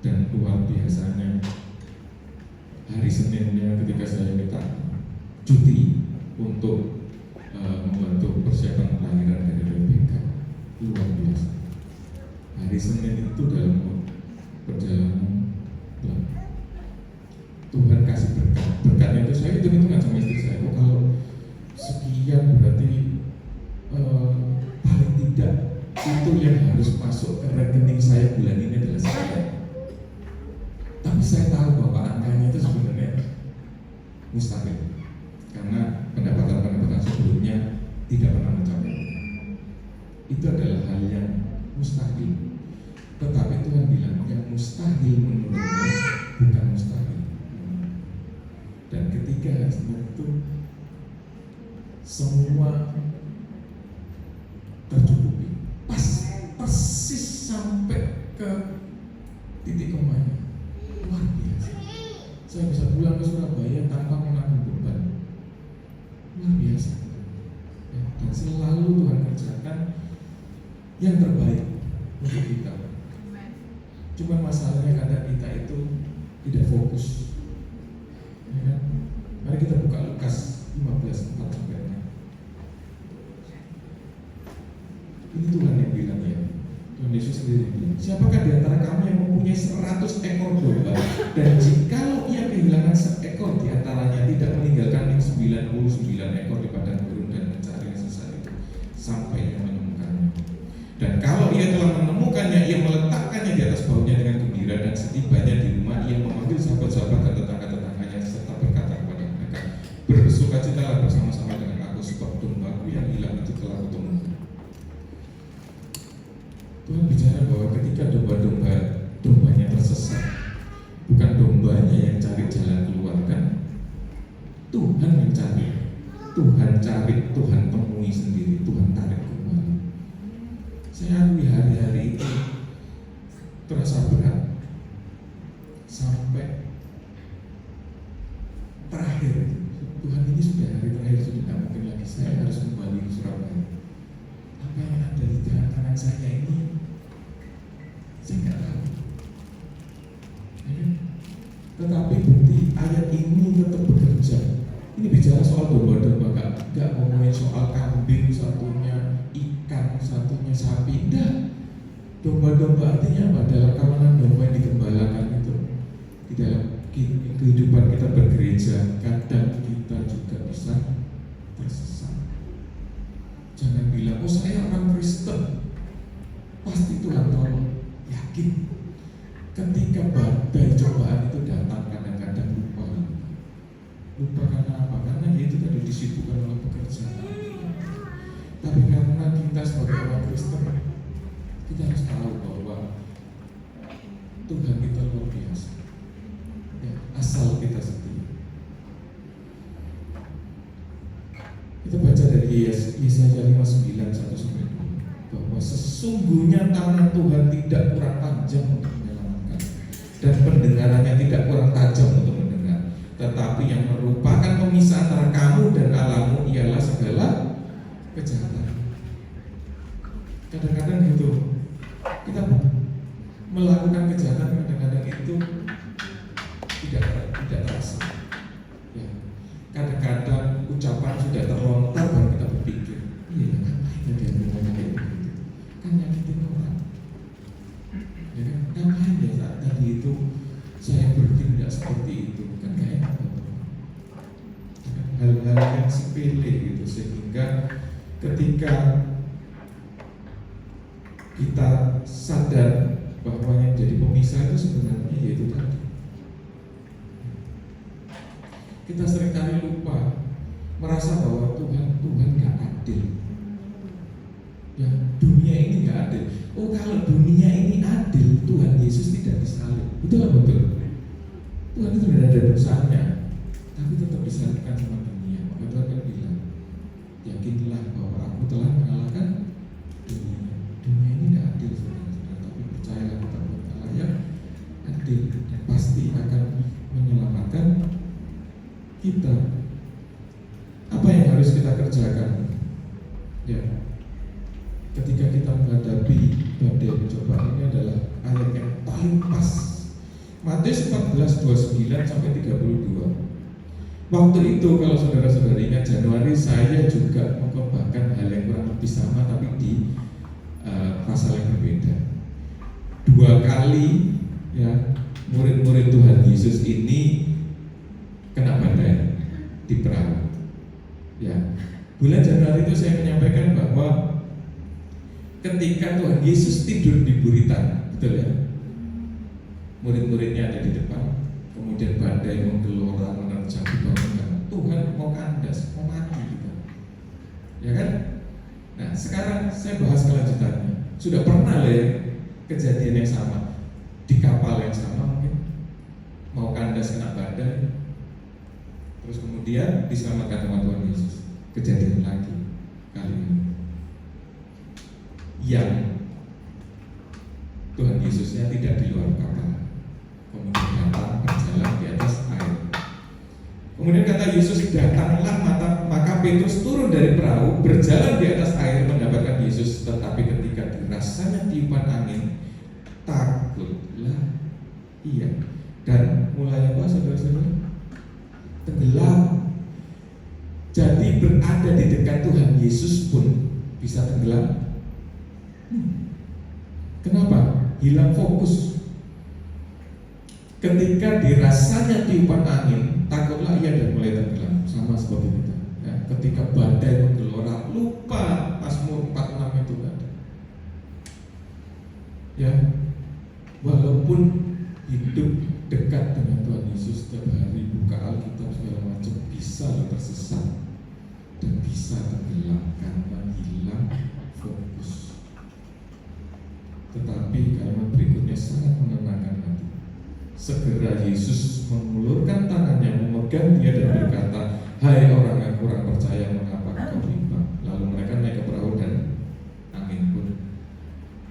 Dan luar biasanya hari Seninnya ketika saya minta cuti untuk membantu persiapan kelahiran dari Rebecca, luar biasa. Hari Senin itu dalam perjalanan Tuhan kasih berkat. Berkatnya itu saya hitung-hitungan sama istri saya. Oh, kalau sekian berarti paling tidak itu yang harus masuk ke rekening saya bulan ini adalah sekian. Tapi saya tahu bahwa angkanya itu sebenarnya mustahil karena pendapatan sebelumnya tidak pernah mencapai. Itu adalah hal yang mustahil. Tetapi Tuhan bilang yang mustahil menurutmu bukan mustahil. Dan ketika itu semua tercukupi, persis sampai ke titik komanya. Luar biasa. Saya bisa pulang ke Surabaya tanpa menanggung beban. Luar biasa. Ya, dan selalu Tuhan kerjakan yang terbaik untuk kita. Cuma masalahnya kadang kita itu tidak fokus. Ya kan? Mari kita buka Lukas 15:4-6. Ini Tuhan yang bilang ya. Tuhan Yesus sendiri bilang, siapakah di antara kamu yang mempunyai 100 ekor domba dan jikalau ia kehilangan seekor di antaranya tidak meninggalkan yang 99 ekor di padang gurun dan mencari yang sisa itu sampai ia menemukannya. Dan kalau ia telah menemukannya, ia meletakkannya di atas bahunya dengan gembira dan setibanya di rumah ia memanggil sahabat-sahabat dan tetangga-tetangganya serta berkata kepada mereka, bersukacitalah bersama-sama dengan aku sebab dombaku yang hilang itu telah kutemukan. Tuhan bicara bahwa ketika dombanya tersesat, bukan dombanya yang cari jalan keluar kan, Tuhan yang cari, Tuhan temui sendiri, Tuhan tarik kembali. Saya akui hari-hari itu terasa berat sampai terakhir, Tuhan ini sudah hari terakhir, sudah tidak mungkin lagi, saya harus kembali ke Surabaya. Apa yang ada di tangan saya ini, saya nggak tahu. Tetapi bukti ayat ini tetap bekerja. Ini bicara soal domba-domba, nggak ngomongin soal kambing satunya, ikan satunya, sapi. Enggak. Domba-domba artinya apa? Dalam kawanan domba yang digembalakan itu, di dalam kehidupan kita bergereja, kadang kita juga bisa tersesat. Jangan bilang, oh saya orang Kristen, pasti Tuhan tolong. Yakin. Ketika badai cobaan itu datang, kadang-kadang lupa. Lupa karena apa? Karena itu tadi disibukkan oleh pekerjaan. Tapi karena kita sebagai orang Kristen, kita harus tahu bahwa Tuhan kita luar biasa. Ya, asal kita setia. Kita baca dari Yesaya 59:1-2 bahwa sesungguhnya tangan Tuhan tidak kurang panjang untuk menyelamatkan dan pendengarannya tidak kurang tajam untuk mendengar, tetapi yang merupakan pemisah antara kamu dan Allahmu ialah segala kejahatan. Kadang-kadang gitu kita melakukan kejahatan, kadang-kadang itu tidak terasa. Ya. Kadang-kadang ucapan sudah terlontar baru kita berpikir, iya ngapain dia ngomong kayak begitu? Kan nyakitin orang. Ya kan? Ngapain ya saat tadi itu saya bertindak seperti itu? Kan gak enak. Hal-hal yang sepele gitu, sehingga ketika kita sadar bahwa yang jadi pemisah itu sebenarnya yaitu tadi, kita seringkali lupa, merasa bahwa Tuhan gak adil. Ya, dunia ini gak adil. Oh, kalau dunia ini adil, Tuhan Yesus tidak disalib. Betul atau betul? Tuhan itu tidak ada dosanya, tapi tetap disalibkan sama dunia. Maka Tuhan kan bilang, yakinlah bahwa aku telah mengalahkan dunia. Dunia ini tidak adil, saudara-saudara, tapi percayalah kepada Allah yang adil dan pasti akan menyelamatkan kita. Apa yang harus kita kerjakan? Ya, ketika kita menghadapi badai cobaan, ini adalah ayat yang paling pas. Matius 14:29-32. Waktu itu kalau saudara-saudara ingat, Januari saya juga mengembangkan hal yang kurang lebih sama, tapi di pasal yang berbeda. 2 kali ya murid-murid Tuhan Yesus ini kena badai di perahu. Ya, bulan Januari itu saya menyampaikan bahwa ketika Tuhan Yesus tidur di buritan, betul ya? Murid-muridnya ada di depan, kemudian badai menggelora menerjang di bawah. Tuhan mau kandas, mau mati gitu. Ya kan? Nah, sekarang saya bahas kelanjutannya. Sudah pernah ya kejadian yang sama di kapal yang sama, mungkin mau kandas kena badai, terus kemudian diselamatkan sama Tuhan Yesus. Kejadian lagi kali ini yang Tuhan Yesusnya tidak di luar kapal, kemudian datang berjalan di atas air. Kemudian kata Yesus, datanglah maka Petrus turun dari perahu, berjalan di atas air mendapatkan Yesus. Tetapi ketika dirasanya tiupan angin, takutlah ia, dan mulai apa saudara-saudara? Tenggelam. Jadi berada di dekat Tuhan Yesus pun bisa tenggelam. Kenapa? Hilang fokus. Ketika dirasanya tiupan angin, takutlah ia dan mulai tenggelam. Sama seperti kita ya, ketika badai menggelora, lupa Mazmur 46 itu ada. Ya, walaupun hidup dekat dengan Tuhan Yesus setiap hari, buka Alkitab segala macam, bisa tersesat dan bisa tenggelam karena hilang fokus. Tetapi kalimat berikutnya sangat menenangkan hati. Segera Yesus mengulurkan tangannya, memegang dia dan berkata, hai orang yang kurang percaya, mengapa kau bimbang? Lalu mereka naik ke perahu dan angin pun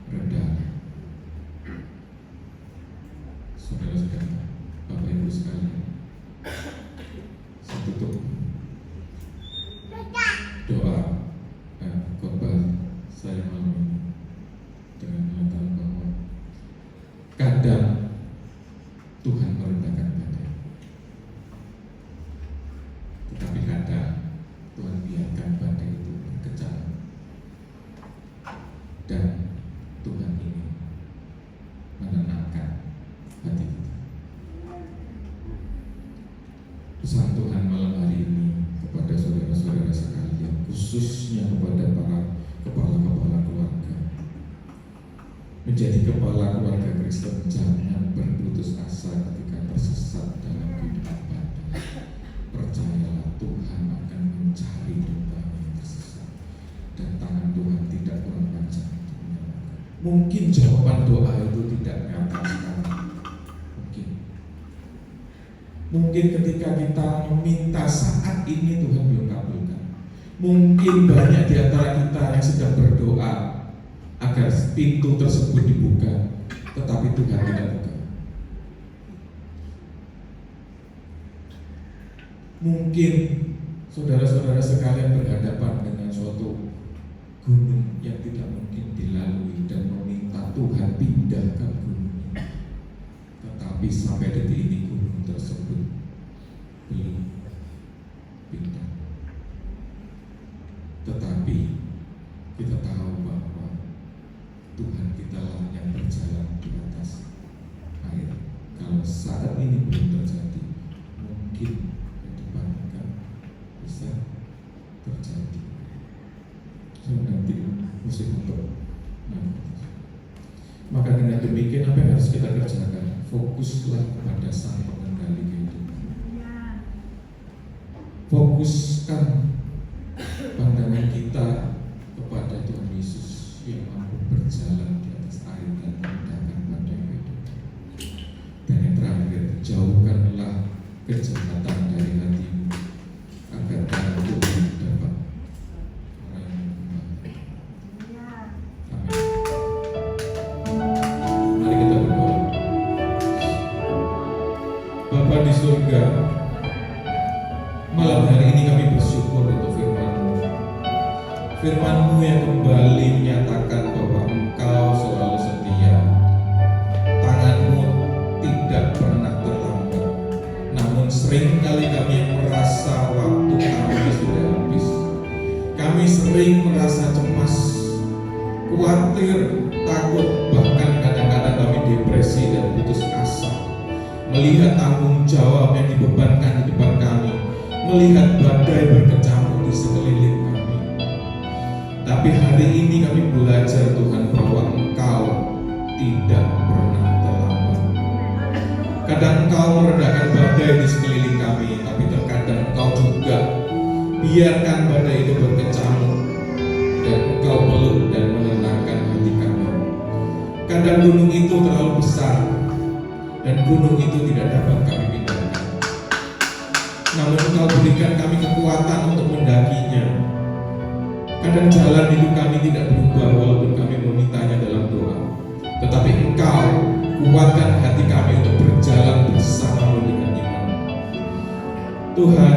reda. Saudara-saudara, Bapak Ibu sekalian, Tuhan biarkan badai itu berkecamuk, dan Tuhan ini menenangkan hati kita. Pesan Tuhan malam hari ini kepada saudara-saudara sekalian, khususnya kepada para kepala-kepala keluarga. Menjadi kepala keluarga Kristen, jangan berputus asa ketika tersesat dalam kehidupan badai. Percayalah, Tuhan akan mencari domba yang tersesat, dan tangan Tuhan tidak kurang panjang untuk menyelamatkan. Mungkin jawaban doa itu tidak nyata sekarang. Mungkin ketika kita meminta saat ini Tuhan belum kabulkan. Mungkin banyak di antara kita yang sedang berdoa agar pintu tersebut dibuka, tetapi Tuhan tidak buka. Mungkin saudara-saudara sekalian berhadapan dengan suatu gunung yang tidak mungkin dilalui dan meminta Tuhan pindahkan gunung ini, tetapi sampai detik ini gunung tersebut belum pindah. Tetapi kita tahu bahwa Tuhan kita lah yang berjalan di atas air. Kalau saat ini belum terjadi, mungkin ke depan akan bisa terjadi. So, nanti musik untuk maka dengan demikian apa yang harus kita kerjakan? Fokuslah kepada Sang Pengendali kehidupan. Fokuskan pandangan kita kepada Tuhan Yesus yang mampu berjalan di atas air dan mengendalikan badai kehidupan. Dan yang terakhir, jauhkanlah kejahatan dari hatimu agar tangan Tuhan dapat melayani. Amin. Mari kita berdoa. Bapa di surga, malam hari ini kami bersyukur untuk firman-Mu. Firman-Mu yang kembali menyatakan bahwa Engkau selalu setia. Tangan-Mu tidak pernah terlambat. Namun seringkali kami merasa waktu kami sudah habis. Kami sering merasa cemas, khawatir, takut, bahkan kadang-kadang kami depresi dan putus asa melihat tanggung jawab yang dibebankan di depan kami, melihat badai berkecamuk di sekeliling kami. Tapi hari ini kami belajar Tuhan bahwa Engkau tidak pernah terlambat. Kadang Engkau meredakan badai di sekeliling kami, tapi terkadang Engkau juga biarkan badai itu berkecamuk dan Engkau peluk dan menenangkan hati kami. Kadang gunung itu terlalu besar dan gunung itu tidak dapat kami pindahkan. Namun Engkau berikan kami kekuatan untuk mendakinya. Kadang jalan hidup kami tidak berubah walaupun kami memintanya dalam doa, tetapi Engkau kuatkan hati kami untuk berjalan bersama dengan iman. Tuhan,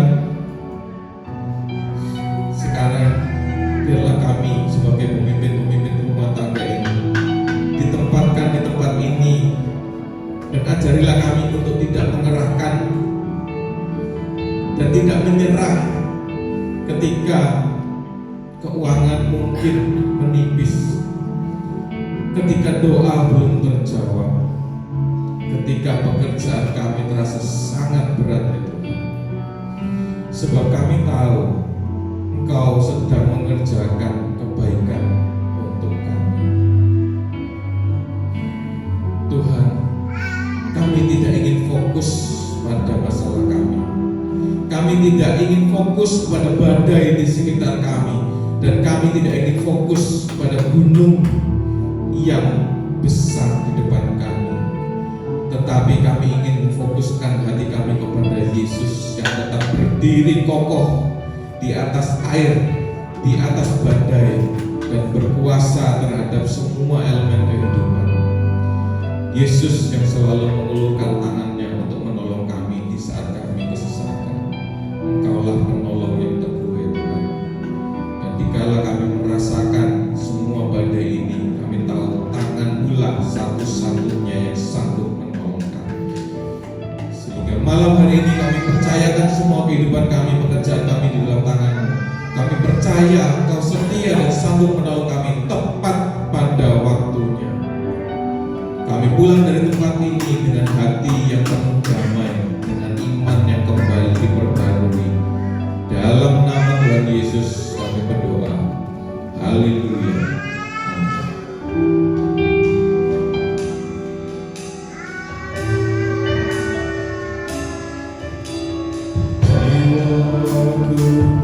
sekarang biarlah kami sebagai pemimpin-pemimpin rumah tangga ini ditempatkan di tempat ini, dan ajarilah kami untuk tidak mengerahkan dan tidak menyerah ketika keuangan mungkin menipis, ketika doa belum terjawab, ketika pekerjaan kami terasa sangat berat ya Tuhan. Sebab kami tahu Engkau sedang mengerjakan kebaikan untuk kami. Tuhan, kami tidak ingin fokus pada masalah kami. Kami tidak ingin fokus pada badai di sekitar kami. Dan kami tidak ingin fokus pada gunung yang besar di depan kami. Tetapi kami ingin memfokuskan hati kami kepada Yesus yang tetap berdiri kokoh di atas air, di atas badai, dan berkuasa terhadap semua elemen kehidupan. Yesus yang selalu mengulurkan tangannya untuk menolong kami di saat kami kesesatan. Engkaulah penolong yang teguh ya Tuhan. Dan dikala kami merasakan semua badai ini, kami tahu tangan-Mu satu-satunya yang sanggup menolong kami. Sehingga malam hari ini kami percayakan semua kehidupan kami, pekerjaan kami di dalam tangan-Mu. Kami percaya Engkau setia dan sanggup menolong kami tepat pada waktunya. Kami pulang dari tempat ini dengan hati yang penuh damai, dengan iman yang kembali diperbarui. Dalam nama Tuhan Yesus kami berdoa. Haleluya. Amin.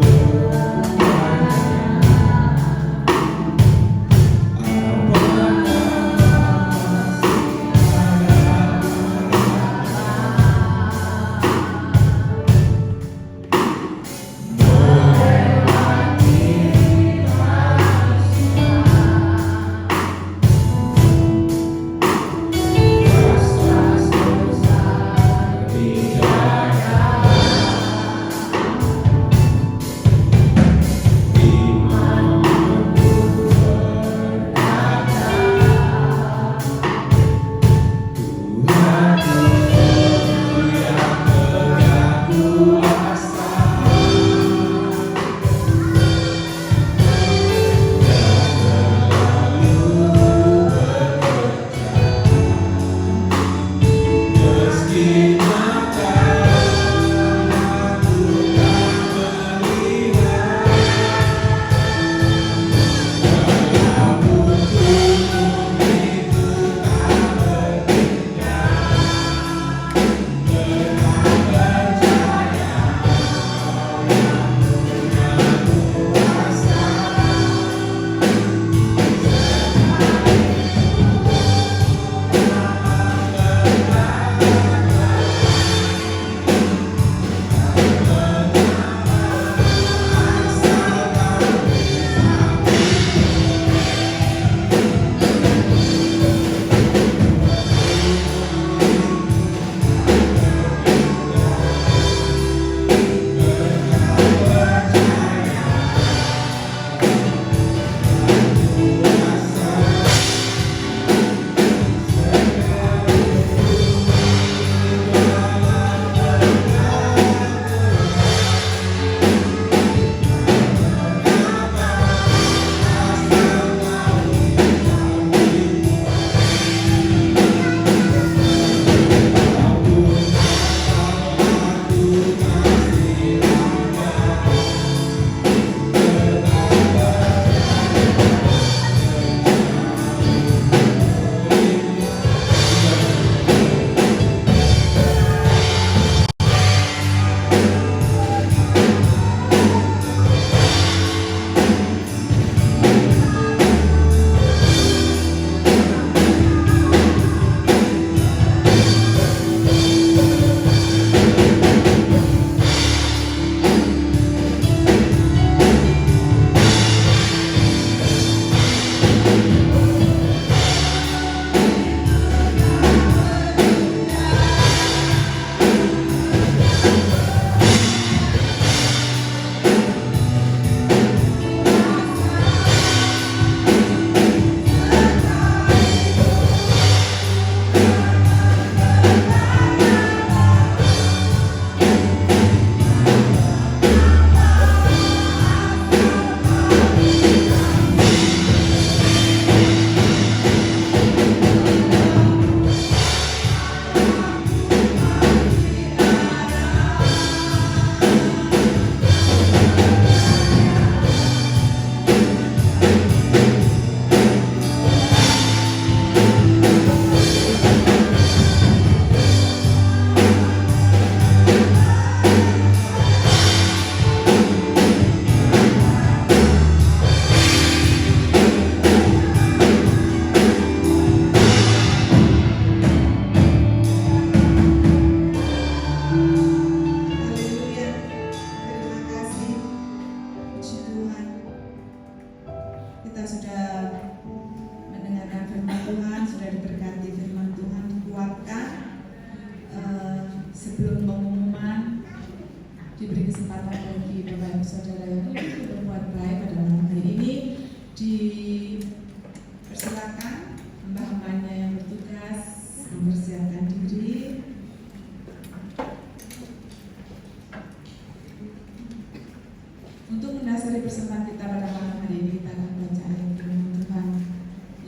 Untuk mendasari persembahan kita pada malam hari ini, kita akan baca ayat firman Tuhan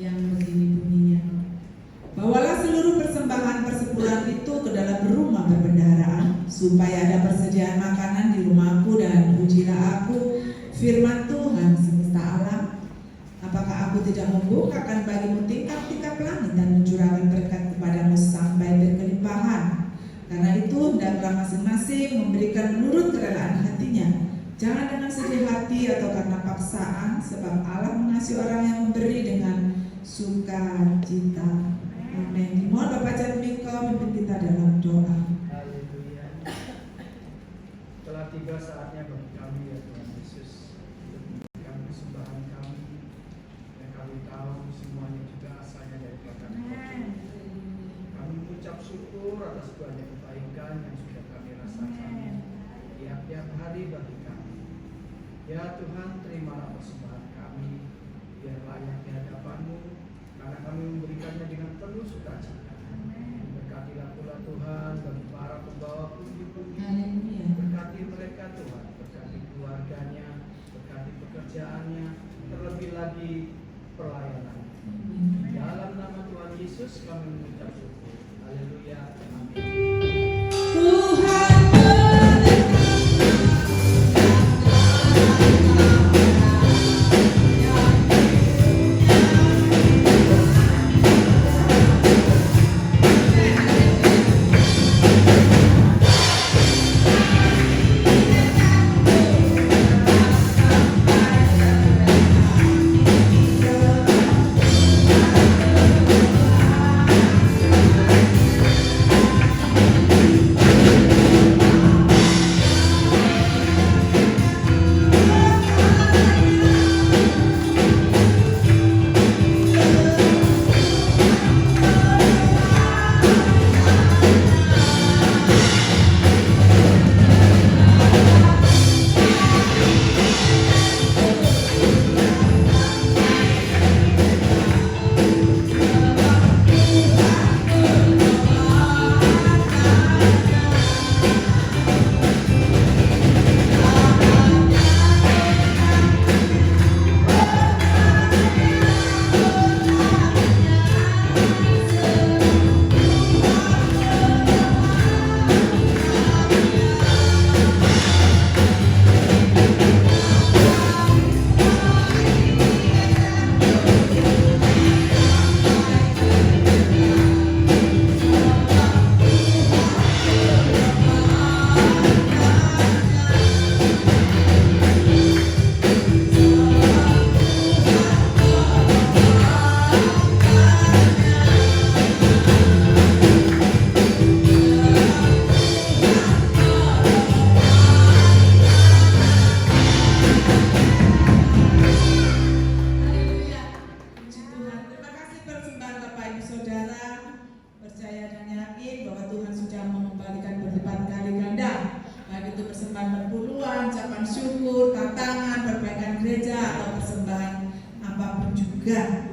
yang begini bunyinya. Bawalah seluruh persembahan persepuluhan itu ke dalam rumah perbendaharaan, supaya ada persediaan makanan di rumahku, dan pujilah aku, firman Tuhan semesta alam. Apakah aku tidak membukakan bagimu tingkap-tingkap langit dan mencurahkan berkat kepadamu sampai berkelimpahan? Karena itu hendaklah masing-masing memberikan menurut kerelaan hatinya, jangan dengan sedih hati atau karena paksaan, sebab Allah mengasihi orang yang memberi dengan sukacita. Amin. Dimohon Bapak Jatmiko memimpin kita dalam doa. Haleluya. Telah tiba saatnya bagi kami ya Tuhan Yesus untuk memberikan persembahan kami, dan kami tahu semuanya juga asalnya daripada Engkau. Kami mengucap syukur atas banyak kebaikan yang sudah kami rasakan tiap-tiap hari bagi kami. Ya Tuhan, terimalah persembahan kami, biar layak di hadapan-Mu, karena kami memberikannya dengan penuh sukacita. Berkatilah pula Tuhan bagi para pembawa puji-puji. Berkati mereka Tuhan, berkati keluarganya, berkati pekerjaannya, terlebih lagi pelayanan. Dalam nama Tuhan Yesus kami mengucap syukur. Haleluya. Amin. Tuhan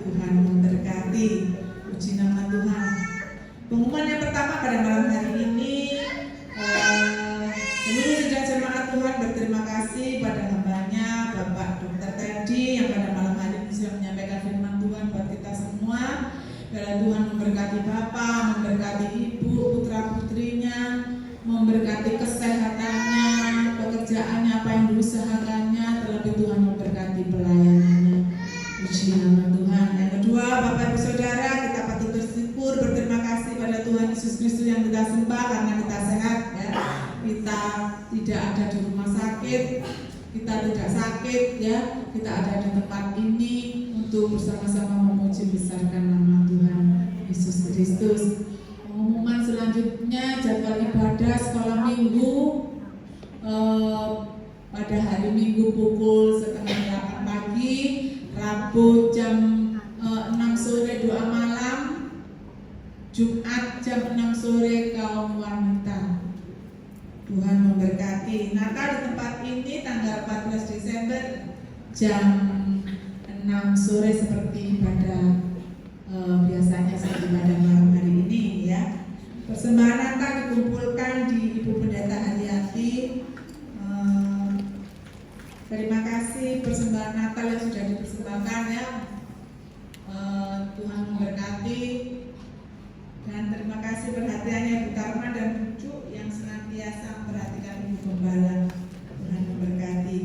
Tuhan memberkati. Puji nama Tuhan. Pengumuman yang pertama pada malam hari ini, seluruh sidang jemaat Tuhan berterima kasih pada hambanya Bapak Dr. Teddy yang pada malam hari ini sudah menyampaikan firman Tuhan buat kita semua. Biarlah Tuhan memberkati Bapak, memberkati Ibu, putra-putrinya, memberkati kesehatannya, pekerjaannya, apa yang diusahakannya, terlebih Tuhan memberkati pelayanannya. Puji nama Tuhan. Yang kedua, Bapak Ibu Saudara, kita patut bersyukur, berterima kasih pada Tuhan Yesus Kristus yang kita sembah karena kita sehat, ya. Kita tidak ada di rumah sakit, kita tidak sakit, ya. Kita ada di tempat ini untuk bersama-sama memuji besarkan nama Tuhan Yesus Kristus. Pengumuman selanjutnya, jadwal ibadah sekolah minggu pada hari Minggu pukul 7:30 pagi, Rabu jam 6 sore doa malam, Jumat jam 6 sore kaum wanita. Tuhan memberkati. Natal di tempat ini tanggal 14 Desember jam 6 sore seperti pada biasanya seperti pada malam hari ini, ya. Persembahan Natal dikumpulkan di Ibu Pendeta Hariati. Terima kasih persembahan Natal yang sudah dipersembahkan ya. Tuhan memberkati, dan terima kasih perhatiannya Bu Karma dan Bu Cuk yang senantiasa memperhatikan Ibu Gembala. Tuhan memberkati.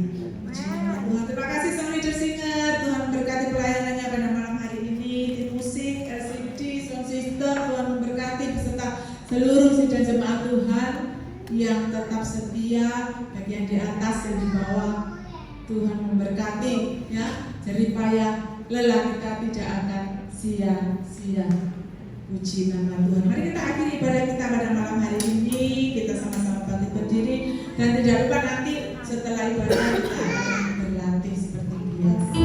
Puji nama Tuhan. Terima kasih sang leader singer. Tuhan memberkati pelayanannya pada malam hari ini. Tim musik, LCD, sound system, Tuhan memberkati beserta seluruh sidang jemaat Tuhan yang tetap setia, baik yang di atas dan di bawah. Tuhan memberkati ya. Jeripaya lelah kita tidak akan sia-sia. Puji nama Tuhan. Mari kita akhiri ibadah kita pada malam hari ini. Kita sama-sama bangkit berdiri, dan tidak lupa nanti setelah ibadah kita akan berlatih seperti biasa.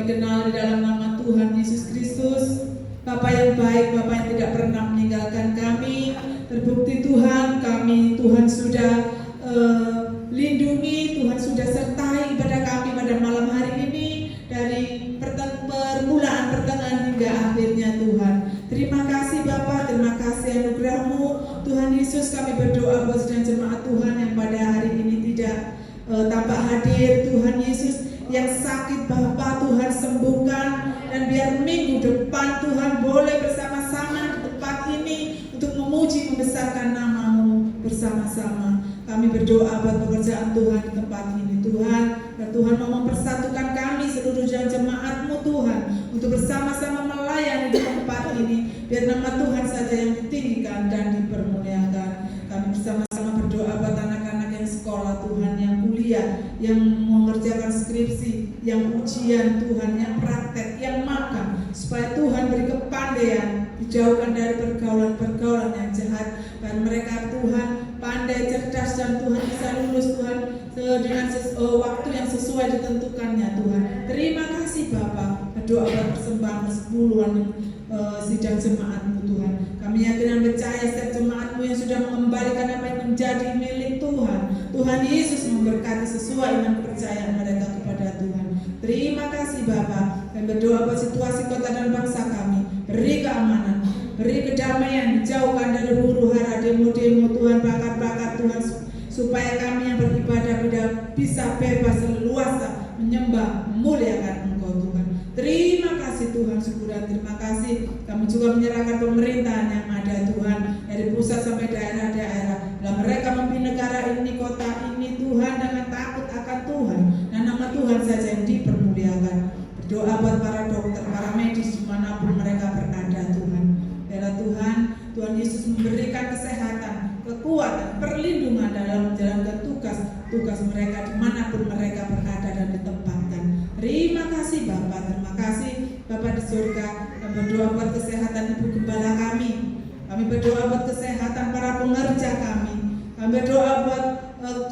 kami kenal di dalam nama Tuhan Yesus Kristus. Bapa yang baik, Bapa yang tidak pernah meninggalkan kami. Terbukti Tuhan, Tuhan sudah lindungi, Tuhan sudah sertai ibadah kami pada malam hari ini dari permulaan pertengahan hingga akhirnya Tuhan. Terima kasih Bapa, terima kasih anugerah-Mu Tuhan Yesus. Kami berdoa buat sedang jemaat Tuhan yang pada hari ini tidak tampak hadir. Tuhan Yesus yang sakit Bapa, Tuhan sembuhkan, dan biar minggu depan Tuhan boleh bersama-sama di tempat ini untuk memuji membesarkan nama-Mu bersama-sama. Kami berdoa buat pekerjaan Tuhan di tempat ini Tuhan. Dan Tuhan mau mempersatukan kami seluruh jemaat-Mu Tuhan untuk bersama-sama melayani di tempat ini. Biar nama Tuhan saja yang ditinggikan dan dipermuliakan. Kami bersama-sama berdoa buat anak-anak yang sekolah Tuhan, yang kuliah, yang mengerjakan skripsi, yang ujian Tuhan, yang praktek, yang makan, supaya Tuhan beri kepandaian, dijauhkan dari pergaulan-pergaulan yang jahat, dan mereka Tuhan pandai, cerdas, dan Tuhan bisa lulus Tuhan dengan waktu yang sesuai ditentukannya Tuhan. Terima kasih Bapa. Berdoa buat persembahan persepuluhan sidang jemaat-Mu Tuhan. Kami yakin dan percaya setiap jemaat-Mu yang sudah mengembalikan apa yang menjadi milik Tuhan. Tuhan Yesus memberkati sesuai dengan kepercayaan mereka kepada Tuhan. Terima kasih Bapa. Dan berdoa buat situasi kota dan bangsa kami. Beri keamanan, beri kedamaian, dijauhkan dari huru-hara, demo-demo Tuhan, bakar-bakar Tuhan, supaya kami yang beribadah bisa bebas leluasa menyembah, memuliakan Engkau Tuhan. Terima kasih Tuhan, syukur dan terima kasih. Kami juga menyerahkan pemerintahan yang ada Tuhan, dari pusat sampai daerah-daerah. Dalam mereka memimpin negara ini, kota ini Tuhan, dengan takut akan Tuhan, dan nama Tuhan saja yang dipermuliakan. Berdoa buat para dokter, para medis dimanapun mereka berada Tuhan. Biarlah Tuhan Yesus memberikan kesehatan, kekuatan, perlindungan dalam menjalankan tugas mereka dimanapun mereka berada dan ditempatkan. Terima kasih Bapa, terima kasih Bapa di surga. Kami berdoa buat kesehatan Ibu Gembala kami. Kami berdoa buat kesehatan para pengerja kami. Kami berdoa buat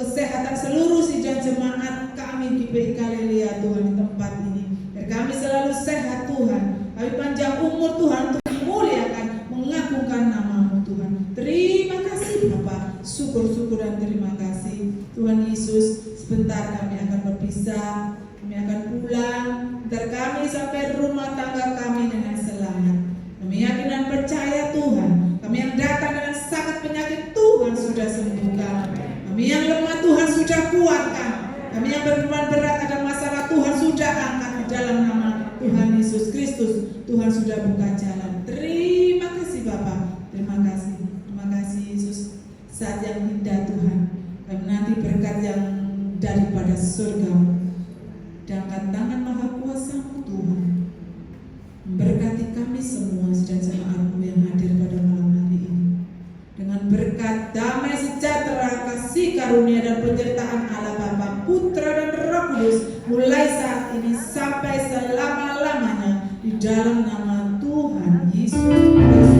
kesehatan seluruh sidang jemaat kami di PI Galilea Tuhan di tempat ini. Dan kami selalu sehat Tuhan. Kami panjang umur Tuhan untuk memuliakan, mengagungkan nama-Mu Tuhan. Terima kasih Bapa. Syukur dan terima kasih. Tuhan Yesus, sebentar kami akan berpisah. Kami akan pulang. Ntar kami sampai rumah tangga kami dengan selamat. Kami yakin dan percaya Tuhan. Kami yang datang dengan sakit penyakit Tuhan sudah sembuhkan. Kami yang lemah Tuhan sudah kuatkan. Kami yang berbeban berat ada masalah Tuhan sudah angkat di dalam nama Tuhan Yesus Kristus. Tuhan sudah buka jalan. Terima kasih Bapa. Terima kasih. Terima kasih Yesus. Saat yang indah Tuhan. Dan nanti berkat yang daripada surga. Angkat tangan Maha Kuasa-Mu Tuhan, memberkati kami semua dan jemaat-Mu yang hadir pada malam hari ini. Dengan berkat damai sejahtera, kasih karunia dan penyertaan Allah Bapa, Putra dan Roh Kudus, mulai saat ini sampai selama-lamanya, di dalam nama Tuhan Yesus Kristus.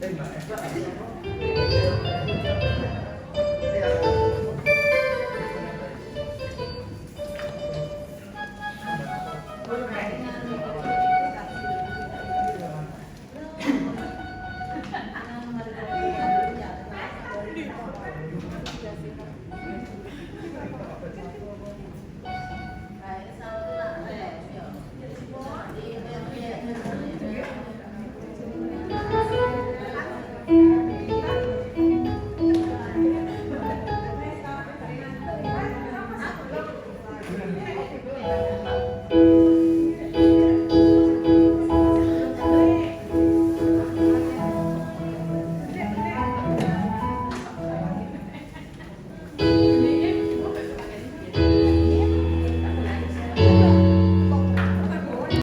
Terima kasih.